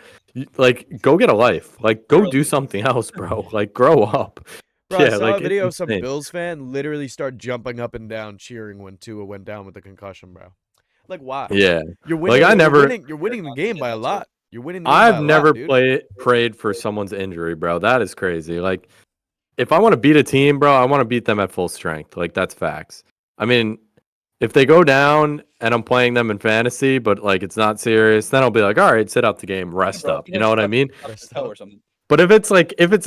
like go get a life. Like go Bro, do something else, bro. Like grow up. Bro, I Yeah, saw like a it's video of some insane. Bills fan literally start jumping up and down, cheering when Tua went down with the concussion, bro. Like, why? Yeah. You're Like winning. I never You're winning the game by a lot. You're winning the game by I've a lot, never dude. prayed for someone's injury, bro. That is crazy. Like, if I want to beat a team, bro, I want to beat them at full strength. Like, that's facts. I mean, if they go down and I'm playing them in fantasy, but like it's not serious, then I'll be like, all right, sit out the game, rest bro, up. You know what I mean? Or something. But if it's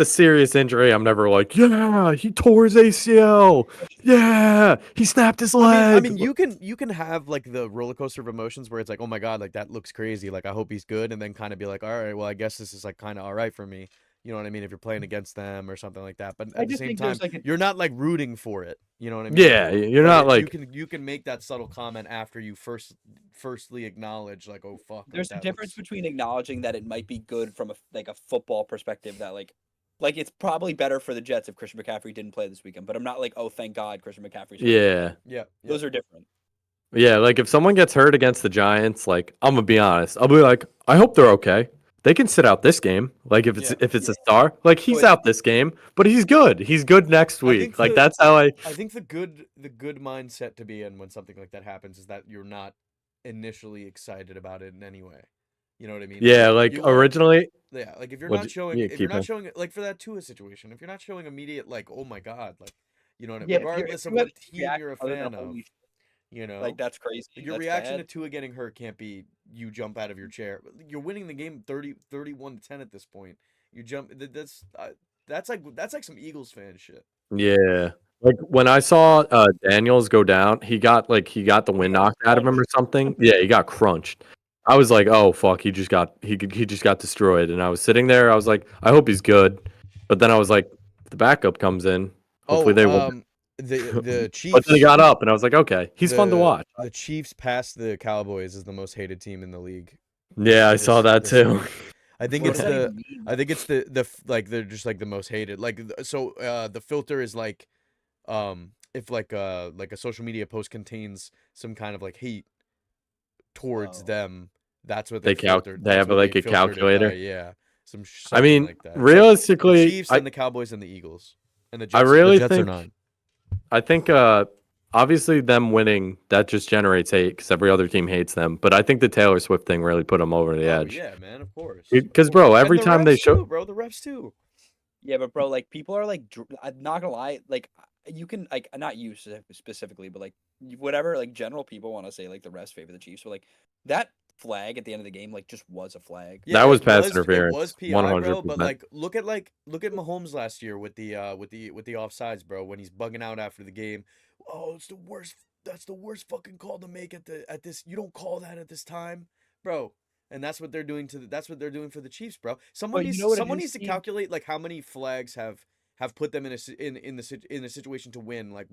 a serious injury, I'm never like, yeah, he tore his ACL. Yeah, he snapped his leg. I mean, you can have like the roller coaster of emotions where it's like, oh my god, like that looks crazy. Like I hope he's good, and then kind of be like, all right, well, I guess this is like kind of all right for me. You know what I mean? If you're playing against them or something like that. But I at the just same think time, there's, like, you're not like rooting for it. You know what I mean? Yeah, you're not like you can make that subtle comment after you firstly acknowledge like, oh fuck. Like, There's a that difference looks... between acknowledging that it might be good from a football perspective that like it's probably better for the Jets if Christian McCaffrey didn't play this weekend. But I'm not like, oh, thank God Christian McCaffrey's hurt. yeah. Yeah. Those are different. Yeah, like if someone gets hurt against the Giants, like I'm gonna be honest, I'll be like, I hope they're okay. They can sit out this game. Like if it's a star, like he's But- out this game, but he's good. He's good next I week. think Like the- that's how I think the good mindset to be in when something like that happens is that you're not initially excited about it in any way. You know what I mean? Yeah, like you wanna- originally Yeah, like if you're What'd not you- showing yeah, if you're keep not going. showing like for that Tua situation, if you're not showing immediate like, oh my god, like, you know what I mean? Yeah, Regardless of if you what have team react you're a other than fan of. holy shit. You know, Like that's crazy. like your That's reaction to bad. Tua getting hurt can't be you jump out of your chair. You're winning the game 31-10 at this point. You jump. That's like some Eagles fan shit. Yeah. Like when I saw Daniels go down, he got the He wind got knocked out of him or crunched. something. Yeah, he got crunched. I was like, "Oh fuck, he just got destroyed." And I was sitting there, I was like, "I hope he's good." But then I was like, if the backup comes in, hopefully Oh, they win. the But then he Chiefs, got up and I was like, "Okay, he's fun to the watch." the Chiefs past the Cowboys is the most hated team in the league. Yeah, I saw that This too. week. I think What it's does that the even mean? I think it's like they're just like the most hated. Like so the filter is like if like a social media post contains some kind of like hate towards Oh. them, that's what They that's have what they like a filtered it by. calculator. Yeah. I Something mean, like that. It's like the realistically, Chiefs and the Cowboys and the Eagles. And I The really Jets are think 9. I think obviously them winning that just generates hate because every other team hates them. But I think the Taylor Swift thing really put them over the Oh edge. yeah, man, of course. Because bro, And every the time they refs show, too, bro. The refs too. Yeah, but bro, like people are like, I'm not gonna lie, like you can like not you specifically, but like whatever, like general people want to say like the rest favor the Chiefs, but like that flag at the end of the game like just was a flag. that Yeah, was it pass was interference, PI, bro. But 100%. look at Mahomes last year with the offsides, bro. When he's bugging out after the game. Oh, it's the worst. That's the worst fucking call to make at this. You don't call that at this time, bro. And that's what they're doing that's what they're doing for the Chiefs, bro. But you know what it Someone is, needs to Steve? calculate like how many flags have put them in a situation to win like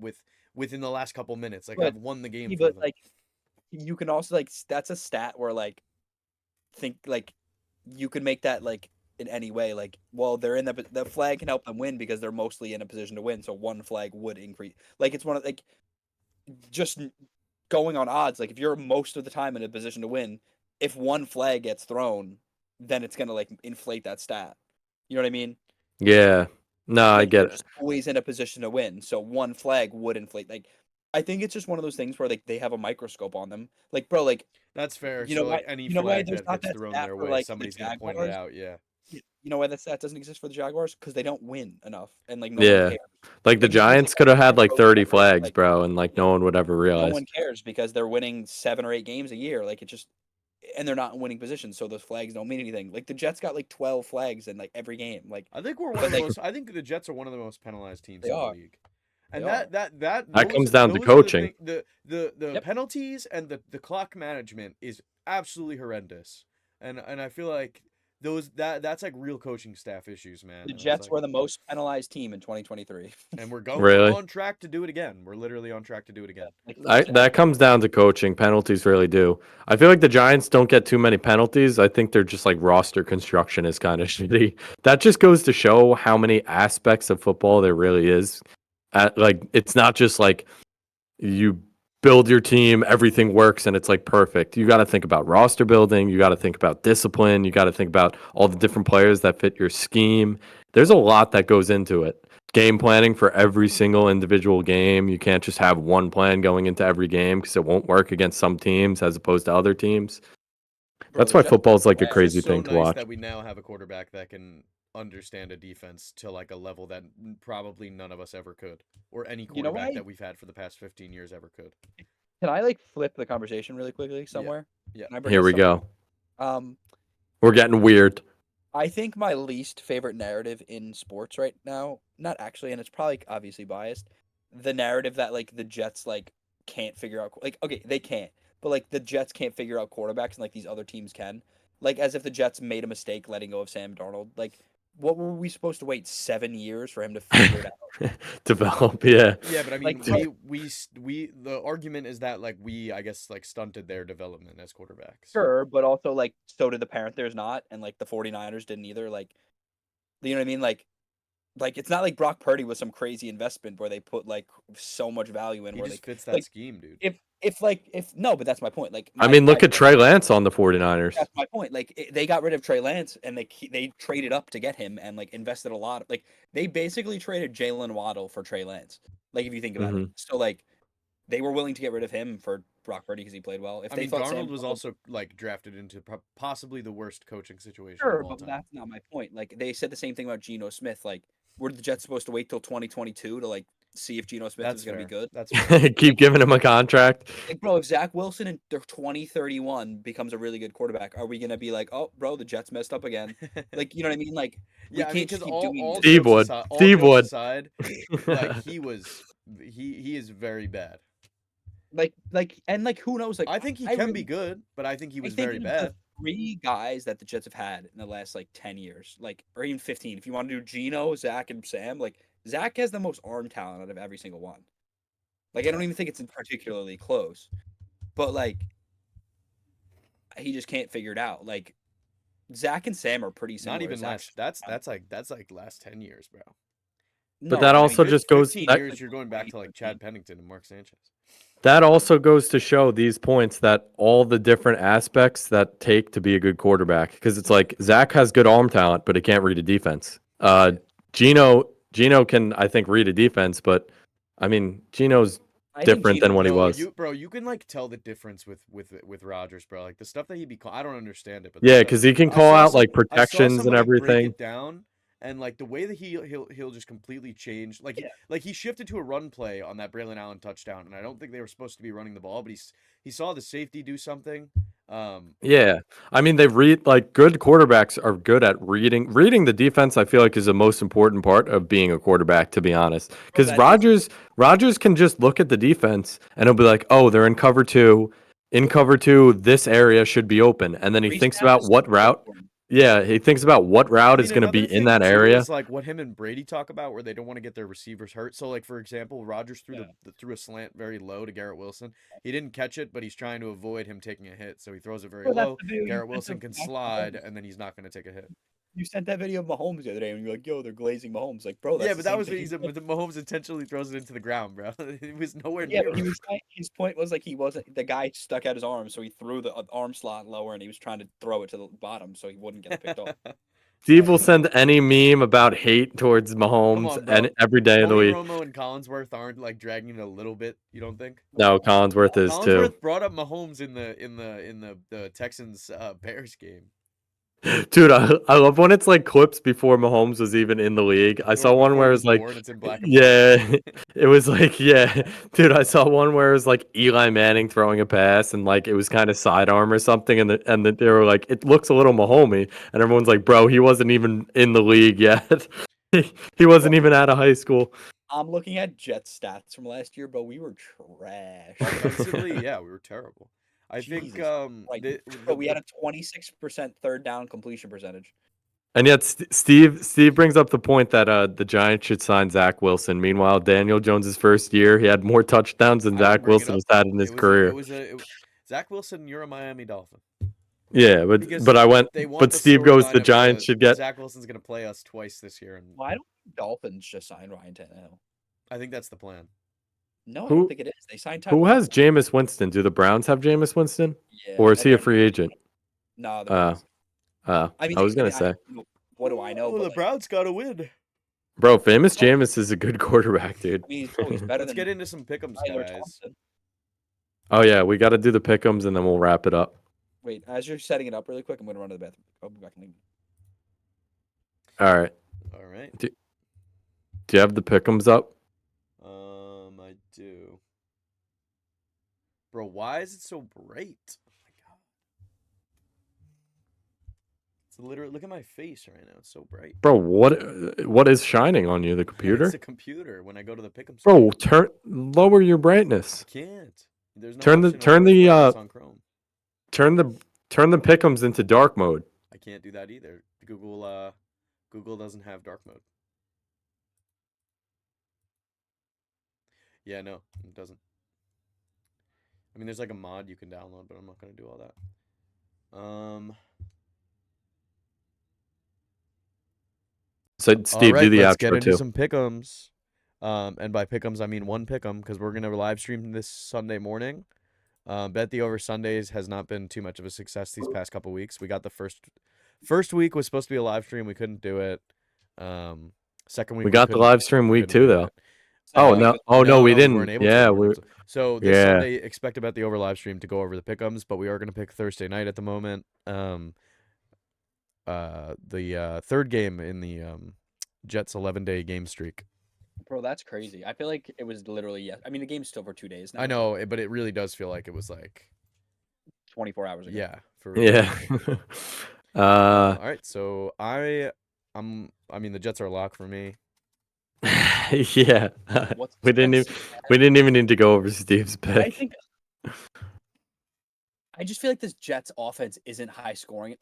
within the last couple minutes, like But have won the game for but them. like you can also like that's a stat where like think like you could make that like in any way like well they're in the flag can help them win because they're mostly in a position to win so one flag would increase like it's one of like just going on odds like if you're most of the time in a position to win if one flag gets thrown then it's gonna like inflate that stat you know what I mean Yeah, no, I like get you're it. just always in a position to win so one flag would inflate like I think it's just one of those things where like they have a microscope on them like bro like That's fair. you know So why like any you know why flag there's that not gets that thrown stat their for way, like the somebody's gonna point it Jaguars. out. Yeah. You know why that stat doesn't exist for the Jaguars? Because they don't win enough, and like no one Yeah, cares. like the Like you can Giants take could have had like pros 30 record, flags, like bro, and like no one would ever no realize. one cares because they're winning 7 or 8 games a year. Like it just, and they're not in winning positions, so those flags don't mean anything. Like the Jets got like 12 flags in like every game. Like, I think we're one but of the like most. I think the Jets are one of the most penalized teams they in the are, league, they and are. That comes down to those are the coaching. thing. The Yep. penalties and the clock management is absolutely horrendous, and I feel like that's like real coaching staff issues, man. The And it's Jets like, were the most penalized team in 2023. and we're Really? on track to do it again. We're literally on track to do it again. Like That comes down to coaching. Penalties really do. I feel like the Giants don't get too many penalties. I think they're just like roster construction is kind of shitty. That just goes to show how many aspects of football there really is. Like it's not just like you build your team, everything works and it's like perfect. You got to think about roster building, you got to think about discipline, you got to think about all the different players that fit your scheme. There's a lot that goes into it. Game planning for every single individual game. You can't just have one plan going into every game because it won't work against some teams as opposed to other teams. Bro, That's why Jets- football's like a it's crazy It's so thing to nice watch. that we now have a quarterback that can understand a defense to like a level that probably none of us ever could, or any You know quarterback why? that we've had for the past 15 years ever could. Can I like flip the conversation really quickly somewhere? Yeah. Can I bring Here this we somewhere? go. We're getting weird. I think my least favorite narrative in sports right now, not actually, and it's probably obviously biased, the narrative that like the Jets like can't figure out like okay, they can't, but like the Jets can't figure out quarterbacks and like these other teams can. Like as if the Jets made a mistake letting go of Sam Darnold. Like what were we supposed to wait 7 years for him to figure it out? Develop, yeah. Yeah, but I mean, Like, the argument is that like we, I guess, like stunted their development as quarterbacks. Sure, but also like so did the Panthers not and like the 49ers didn't either. Like you know what I mean? Like it's not like Brock Purdy was some crazy investment where they put like so much value in He where just they fits that like scheme, dude. if no, but that's my point. Like I my mean, look my at Trey Lance on the 49ers. that's my point. Like they got rid of Trey Lance and they traded up to get him and like invested a lot. Like they basically traded Jalen Waddle for Trey Lance. Like if you think about it, so like they were willing to get rid of him for Brock Purdy because he played well. If I they mean, thought Darnold Sam was Darnold, also like drafted into possibly the worst coaching situation sure, of all but time. that's not my point. Like they said the same thing about Geno Smith. Like were the Jets supposed to wait till 2022 to like see if Geno Smith That's was going to be fair. good. That's fair. Keep giving him a contract. Like, bro, if Zach Wilson in 2031 becomes a really good quarterback, are we going to be like, oh, bro, the Jets messed up again? Like, you know what I mean? Like, we Yeah, I mean, can't just because keep doing this. Steve would. all Steve jokes would. aside, like he is very bad. Like, and like, who knows? Like, I think he I can really- be good, but I think he was I think very of bad. the 3 guys that the Jets have had in the last like 10 years, like, or even 15. If you want to do Geno, Zach, and Sam, like, Zach has the most arm talent out of every single one. Like, I don't even think it's particularly close, but like, he just can't figure it out. Like, Zach and Sam are pretty similar. Not even Zach's last. That's like last 10 years, bro. But that I also mean, just goes 15 that, years. You're going back to like Chad Pennington and Mark Sanchez. that also goes to show these points that all the different aspects that take to be a good quarterback. Because it's like Zach has good arm talent, but he can't read a defense. Geno can, I think, read a defense, but I mean, Geno's I think different than Geno- what he No, was. you can like tell the difference with Rodgers, bro. Like the stuff that I don't understand it, but Yeah, like, because he can I call saw out some- like I saw protections someone, and like, break everything. it down, and like the way that he'll just completely change. Like Yeah. he shifted to a run play on that Braylon Allen touchdown, and I don't think they were supposed to be running the ball, but he saw the safety do something. Yeah. I mean, they read like good quarterbacks are good at reading the defense. I feel like is the most important part of being a quarterback, to be honest. Because that is- Rodgers can just look at the defense and he'll be like, "Oh, they're in cover 2. In cover 2, this area should be open." And then he Reese thinks Snap about is what so route. important. Yeah, he thinks about what route I is mean, going to be another in thing, that too, area. is like what him and Brady talk about, where they don't want to get their receivers hurt. So, like for example, Rodgers threw a slant very low to Garrett Wilson. He didn't catch it, but he's trying to avoid him taking a hit, so he throws it very Bro, that's low. the video you Garrett sent Wilson of can Patrick slide, Mahomes. and then he's not going to take a hit. You sent that video of Mahomes the other day, and you're like, "Yo, they're glazing Mahomes." Like, bro, that's Yeah, the but that same was thing what he he's. did. Mahomes intentionally throws it into the ground, bro. It was nowhere Yeah, near. but he was his point was like he wasn't the guy stuck out his arm, so he threw the arm slot lower, and he was trying to throw it to the bottom so he wouldn't get it picked off. Steve will send any meme about hate towards Mahomes on, bro. and every day of the Tony week. Romo and Collinsworth aren't like dragging it a little bit. You don't think? No, Collinsworth is too. Collinsworth brought up Mahomes in the Texans Bears game. Dude, I love when it's like clips before Mahomes was even in the league. I saw one Before where he it was was like, born, it's in black and yeah, white. it was like, yeah, dude. I saw one where it was like Eli Manning throwing a pass and like it was kind of sidearm or something, and they were like, it looks a little Mahomey, and everyone's like, bro, he wasn't even in the league yet. He wasn't even out of high school. I'm looking at Jets stats from last year, bro. We were trash. Offensively, yeah, we were terrible. I think Jesus Christ. Bro, we had a 26% third down completion percentage. And yet, Steve brings up the point that the Giants should sign Zach Wilson. Meanwhile, Daniel Jones's first year, he had more touchdowns than I didn't Zach bring it Wilson up. has had in his It was career. Zach Wilson. You're a Miami Dolphin. Yeah, Because but I went. They want But the Steve goes. storyline The of Giants should get. Zach Wilson's gonna play us twice this year, and Why don't Dolphins just sign Ryan Tannehill? I think that's the plan. No, I Who- don't think it is. They signed Tyler Who has Lockett. Jameis Winston? Do the Browns have Jameis Winston, Yeah, or is I he a think- free agent? No, the Uh, Browns. I was gonna say, What do I know? Well, But, the like, Browns gotta win. bro, famous Jameis is a good quarterback, dude. I mean, he's better Let's than get into some pick'ems, Tyler guys. Thompson. Oh yeah, we got to do the pick'ems and then we'll wrap it up. Wait, as you're setting it up really quick, I'm going to run to the bathroom. I'll be back in a minute. All right. All right. Do you have the pick'ems up? I do. Bro, why is it so bright? Oh my god. It's literally, look at my face right now. It's so bright. Bro, what is shining on you? The computer? It's a computer when I go to the pick'em. Bro, lower your brightness. I can't. There's no Turn the- option to turn lower the, brightness on Chrome. Turn the pick'ems into dark mode. I can't do that either. Google doesn't have dark mode. Yeah, no, it doesn't. I mean, there's like a mod you can download, but I'm not gonna do all that. So All Steve, right, do the let's get outro into too. some pick'ems. And by pick'ems I mean one pick'em because we're gonna live stream this Sunday morning. Bet the over Sundays has not been too much of a success these past couple weeks. We got the first week was supposed to be a live stream, we couldn't do it. Second week We got the couldn't- live stream we week couldn't two do though. it. Oh So, no! Oh no, we didn't. weren't able Yeah, to. we. So this Yeah. Sunday, expect about the over live stream to go over the pick'ems, but we are gonna pick Thursday night at the moment. The third game in the Jets 11-day game streak. Bro, that's crazy. I feel like it was literally yes. I mean, the game's still for 2 days now. I know, but it really does feel like it was like 24 hours ago. yeah, for real. Yeah. All right, so I mean the Jets are a lock for me. Yeah. What's We didn't even need to go over Steve's I pick. think I just feel like this Jets offense isn't high scoring.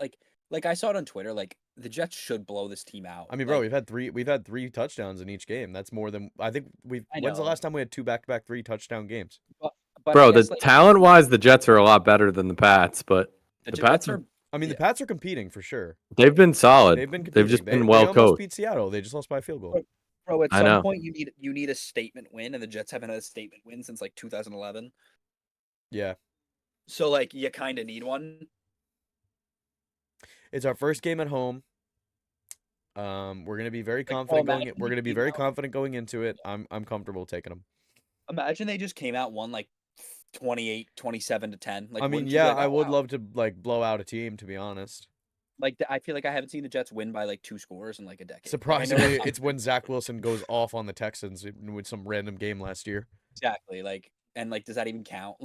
Like I saw it on Twitter. Like the Jets should blow this team out. I mean, bro, Like, we've had three touchdowns in each game. That's more than I think we've. I When's the know. last time we had two back-to-back 3-touchdown games? but I Bro, the guess, like, talent-wise, the Jets are a lot better than the Pats, but the Jets Pats are. I mean, the Yeah. Pats are competing for sure. they've been solid. They've been competing. They've just They been well almost coached. beat Seattle. They just lost by a field goal. Bro, at I some know. point you need a statement win, and the Jets haven't had a statement win since like 2011. Yeah, So like you kind of need one. it's our first game at home. We're gonna be very bro, confident going. imagine We're they gonna be came very out- confident going into it. I'm comfortable taking them. Imagine they just came out won like 28, 27 to 10. Like I mean, wouldn't you be yeah, like, I "Oh, would wow." love to like blow out a team, to be honest. Like I feel like I haven't seen the Jets win by like 2 scores in like a decade. Like, I know Surprisingly, it's it's when Zach Wilson goes off on the Texans with some random game last year. exactly like, and like, does that even count?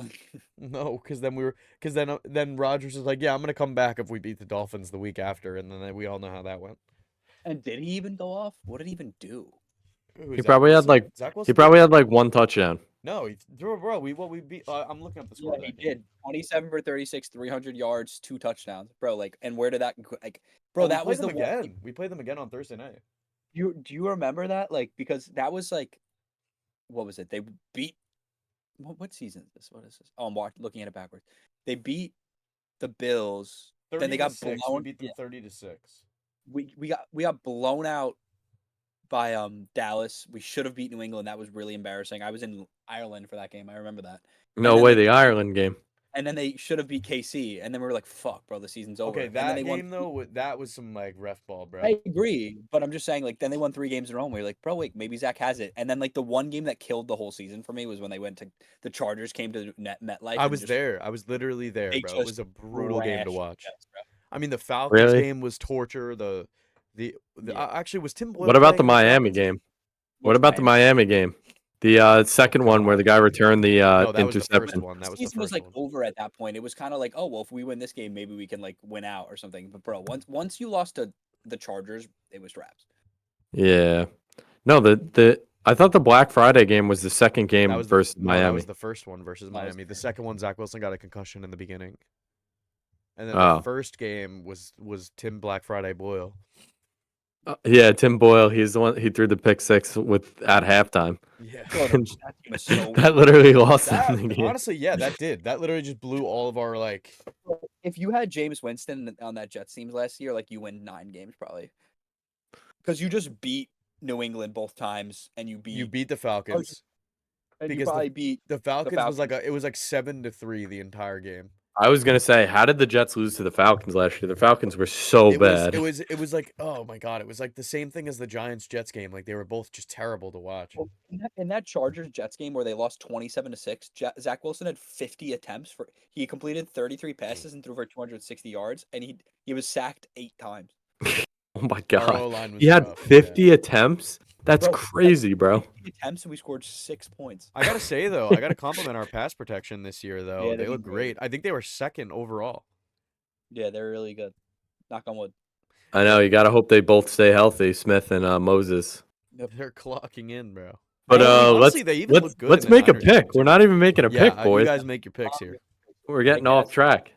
No, because then Rodgers is like, yeah, I'm gonna come back if we beat the Dolphins the week after, and then we all know how that went. And did he even go off? What did he even do? Who, He Zach probably had Wilson? like Zach he Wilson? probably had like one touchdown. No, bro, we beat. I'm looking up the score. Yeah, of that he game. did. 27 for 36, 300 yards, 2 touchdowns, bro. Like, and where did that like, bro? Oh, That was the them one. again. We played them again on Thursday night. Do you remember that? Like, because that was like, what was it? They beat. What season is this? What is this? Oh, I'm looking at it backwards. They beat the Bills. Then they got 30-6. blown. We beat them 30-6. We got blown out by Dallas. We should have beat New England. That was really embarrassing. I was in Ireland for that game. I remember that. No then way, they- the Ireland game. And then they should have beat KC. And then we were like, "Fuck, bro, the season's over." Okay, And then that they won game though, that was some like ref ball, bro. I agree, but I'm just saying, like, then they won 3 games in a row. And we were like, bro, wait, maybe Zach has it. And then, like, the one game that killed the whole season for me was when they went to the Chargers came to MetLife. I and was just- there. I was literally there, they bro. It just was a brutal game to trashed the watch. Jets, bro. I mean, the Falcons Really? game was torture. Yeah. Actually was Tim Boyle What about the playing in Miami Falcons? game? What about the Miami game? The second one where the guy returned the No, that was the first interception. one. That was The the season was first like one. over at that point. It was kind of like, oh well, if we win this game, maybe we can like win out or something. But bro, once you lost to the Chargers, it was wraps. Yeah. No, the I thought the Black Friday game was the second game That was versus no, that Miami. was the first one versus That was Miami. The the second one, Zach Wilson got a concussion in the beginning. And then Oh. the first game was Tim Black Friday Boyle. Yeah, Tim Boyle. He's the one. He threw the pick six at halftime. Yeah. Bro, that team is so That literally lost That, them the game. honestly, yeah, that did. That literally just blew all of our like. if you had James Winston on that Jets team last year, like you win 9 games probably. Because you just beat New England both times, and you beat the Falcons. and you because the- probably beat The Falcons was like Falcons. it was like 7-3 the entire game. I was gonna say, how did the Jets lose to the Falcons last year? The Falcons were so bad. It was like, oh my god, it was like the same thing as the Giants Jets game. Like they were both just terrible to watch. Well, in that Chargers Jets game where they lost 27-6, Zach Wilson had 50 attempts for he completed 33 passes and threw for 260 yards, and he was sacked 8 times. Oh my Our god, O-line was he had rough, yeah. 50 attempts. That's Bro, crazy, bro. 50 attempts and we scored 6 points. I gotta say though, I gotta compliment our pass protection this year though. Yeah, they they look did great. I think they were second overall. Yeah, they're really good. Knock on wood. I know you gotta hope they both stay healthy, Smith and Moses. They're clocking in, bro. But Hey, honestly, let's they even look good let's in the make a Niners game, pick. too. We're not even making a Yeah, pick, boys. you guys make your picks here. We're getting I off guess. track.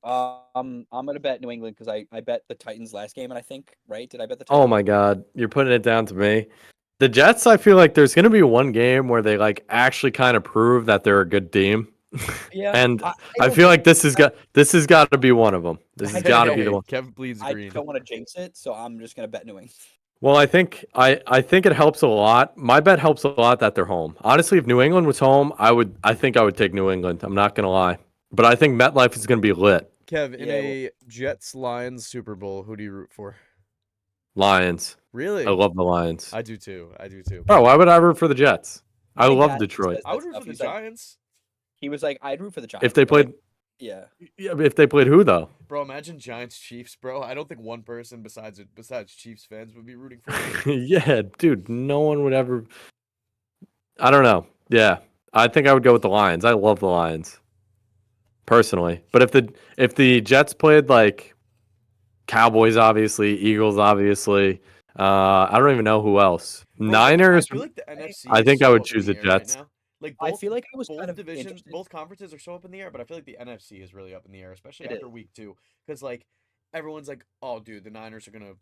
I'm gonna bet New England because I bet the Titans last game, and I think right. Did I bet the Oh Titans? my god, you're putting it down to me. The Jets, I feel like there's gonna be one game where they like actually kind of prove that they're a good team. Yeah, And I I don't feel like think- this has got to be one of them. This has I got to don't be the know. one. Kev bleeds I green. don't want to jinx it, so I'm just gonna bet New England. Well, I think it helps a lot. My bet helps a lot that they're home. Honestly, if New England was home, I think I would take New England. I'm not gonna lie, but I think MetLife is gonna be lit. Kev, in Yeah, a Jets Lions Super Bowl, who do you root for? Lions. Really? I love the Lions. I do too. I do too. Bro, why would I root for the Jets? I My love dad Detroit. says I would that root stuff. for the He's like- Giants. He was like, I'd root for the Giants. If they but, like, played, Yeah. Yeah, but if they played who though? Bro, imagine Giants Chiefs, bro. I don't think one person besides Chiefs fans would be rooting for it. Yeah, dude, no one would ever. I don't know. Yeah, I think I would go with the Lions. I love the Lions personally, but if the Jets played like Cowboys, obviously, Eagles, obviously, I don't even know who else. Bro, Niners. I feel like the NFC I is think I so would up in choose the the air right Jets. now. Like I feel like I was kind both of divisions, interested. both conferences are so up in the air, but I feel like the NFC is really up in the air, especially It after is. week 2, because like everyone's like, "Oh, dude, the Niners are gonna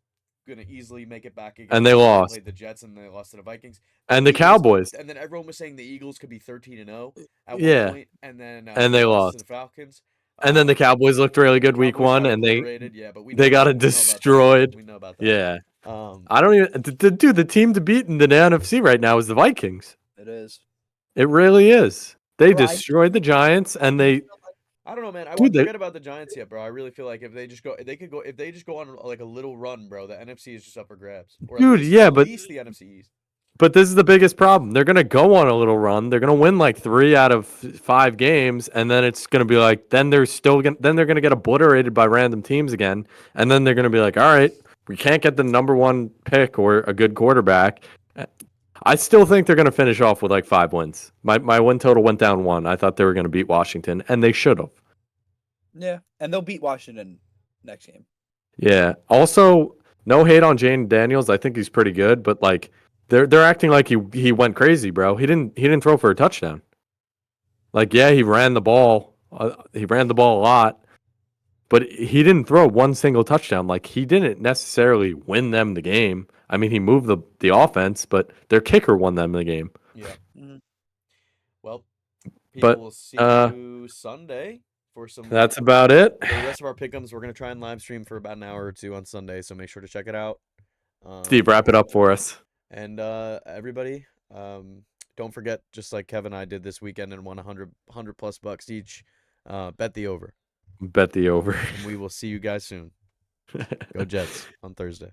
easily make it back against." And they They lost. played the Jets and they lost to the Vikings. And the Eagles, Cowboys. and then everyone was saying the Eagles could be 13-0 at one Yeah, point, and then and they they lost to the lost. Falcons. And then the Cowboys looked really good week Cowboys 1, got and they obliterated, yeah, but they got it we know about that. destroyed. We know about that. Yeah. Um, I don't even dude, the team to beat in the NFC right now is the Vikings. It is. It really is. They Bro, destroyed the Giants and they I don't know, man. I Dude, wouldn't they- forget about the Giants yet, bro. I really feel like if they just go on like a little run, bro, the NFC is just up for grabs. Or Dude, yeah, at but- least the NFC East. But this is the biggest problem. They're gonna go on a little run. They're gonna win like 3 out of 5 games, and then it's gonna be like then they're gonna get obliterated by random teams again, and then they're gonna be like, all right, we can't get the number 1 pick or a good quarterback. I still think they're gonna finish off with like 5 wins. My win total went down 1. I thought they were gonna beat Washington, and they should have. Yeah, and they'll beat Washington next game. Yeah. Also, no hate on Jane Daniels. I think he's pretty good, but like they're acting like he went crazy, bro. He didn't throw for a touchdown. Like, yeah, he ran the ball. He ran the ball a lot, but he didn't throw one single touchdown. Like, he didn't necessarily win them the game. I mean, he moved the offense, but their kicker won them the game. Yeah. Mhm. Well, people But, will see you Sunday for some. That's about it. For the rest of our pick'ems, we're gonna try and live stream for about an hour or 2 on Sunday, so make sure to check it out. Steve, wrap it up for us. And everybody, don't forget, just like Kevin and I did this weekend and won 100 plus bucks each, bet the over. Bet the over. And we will see you guys soon. Go Jets on Thursday.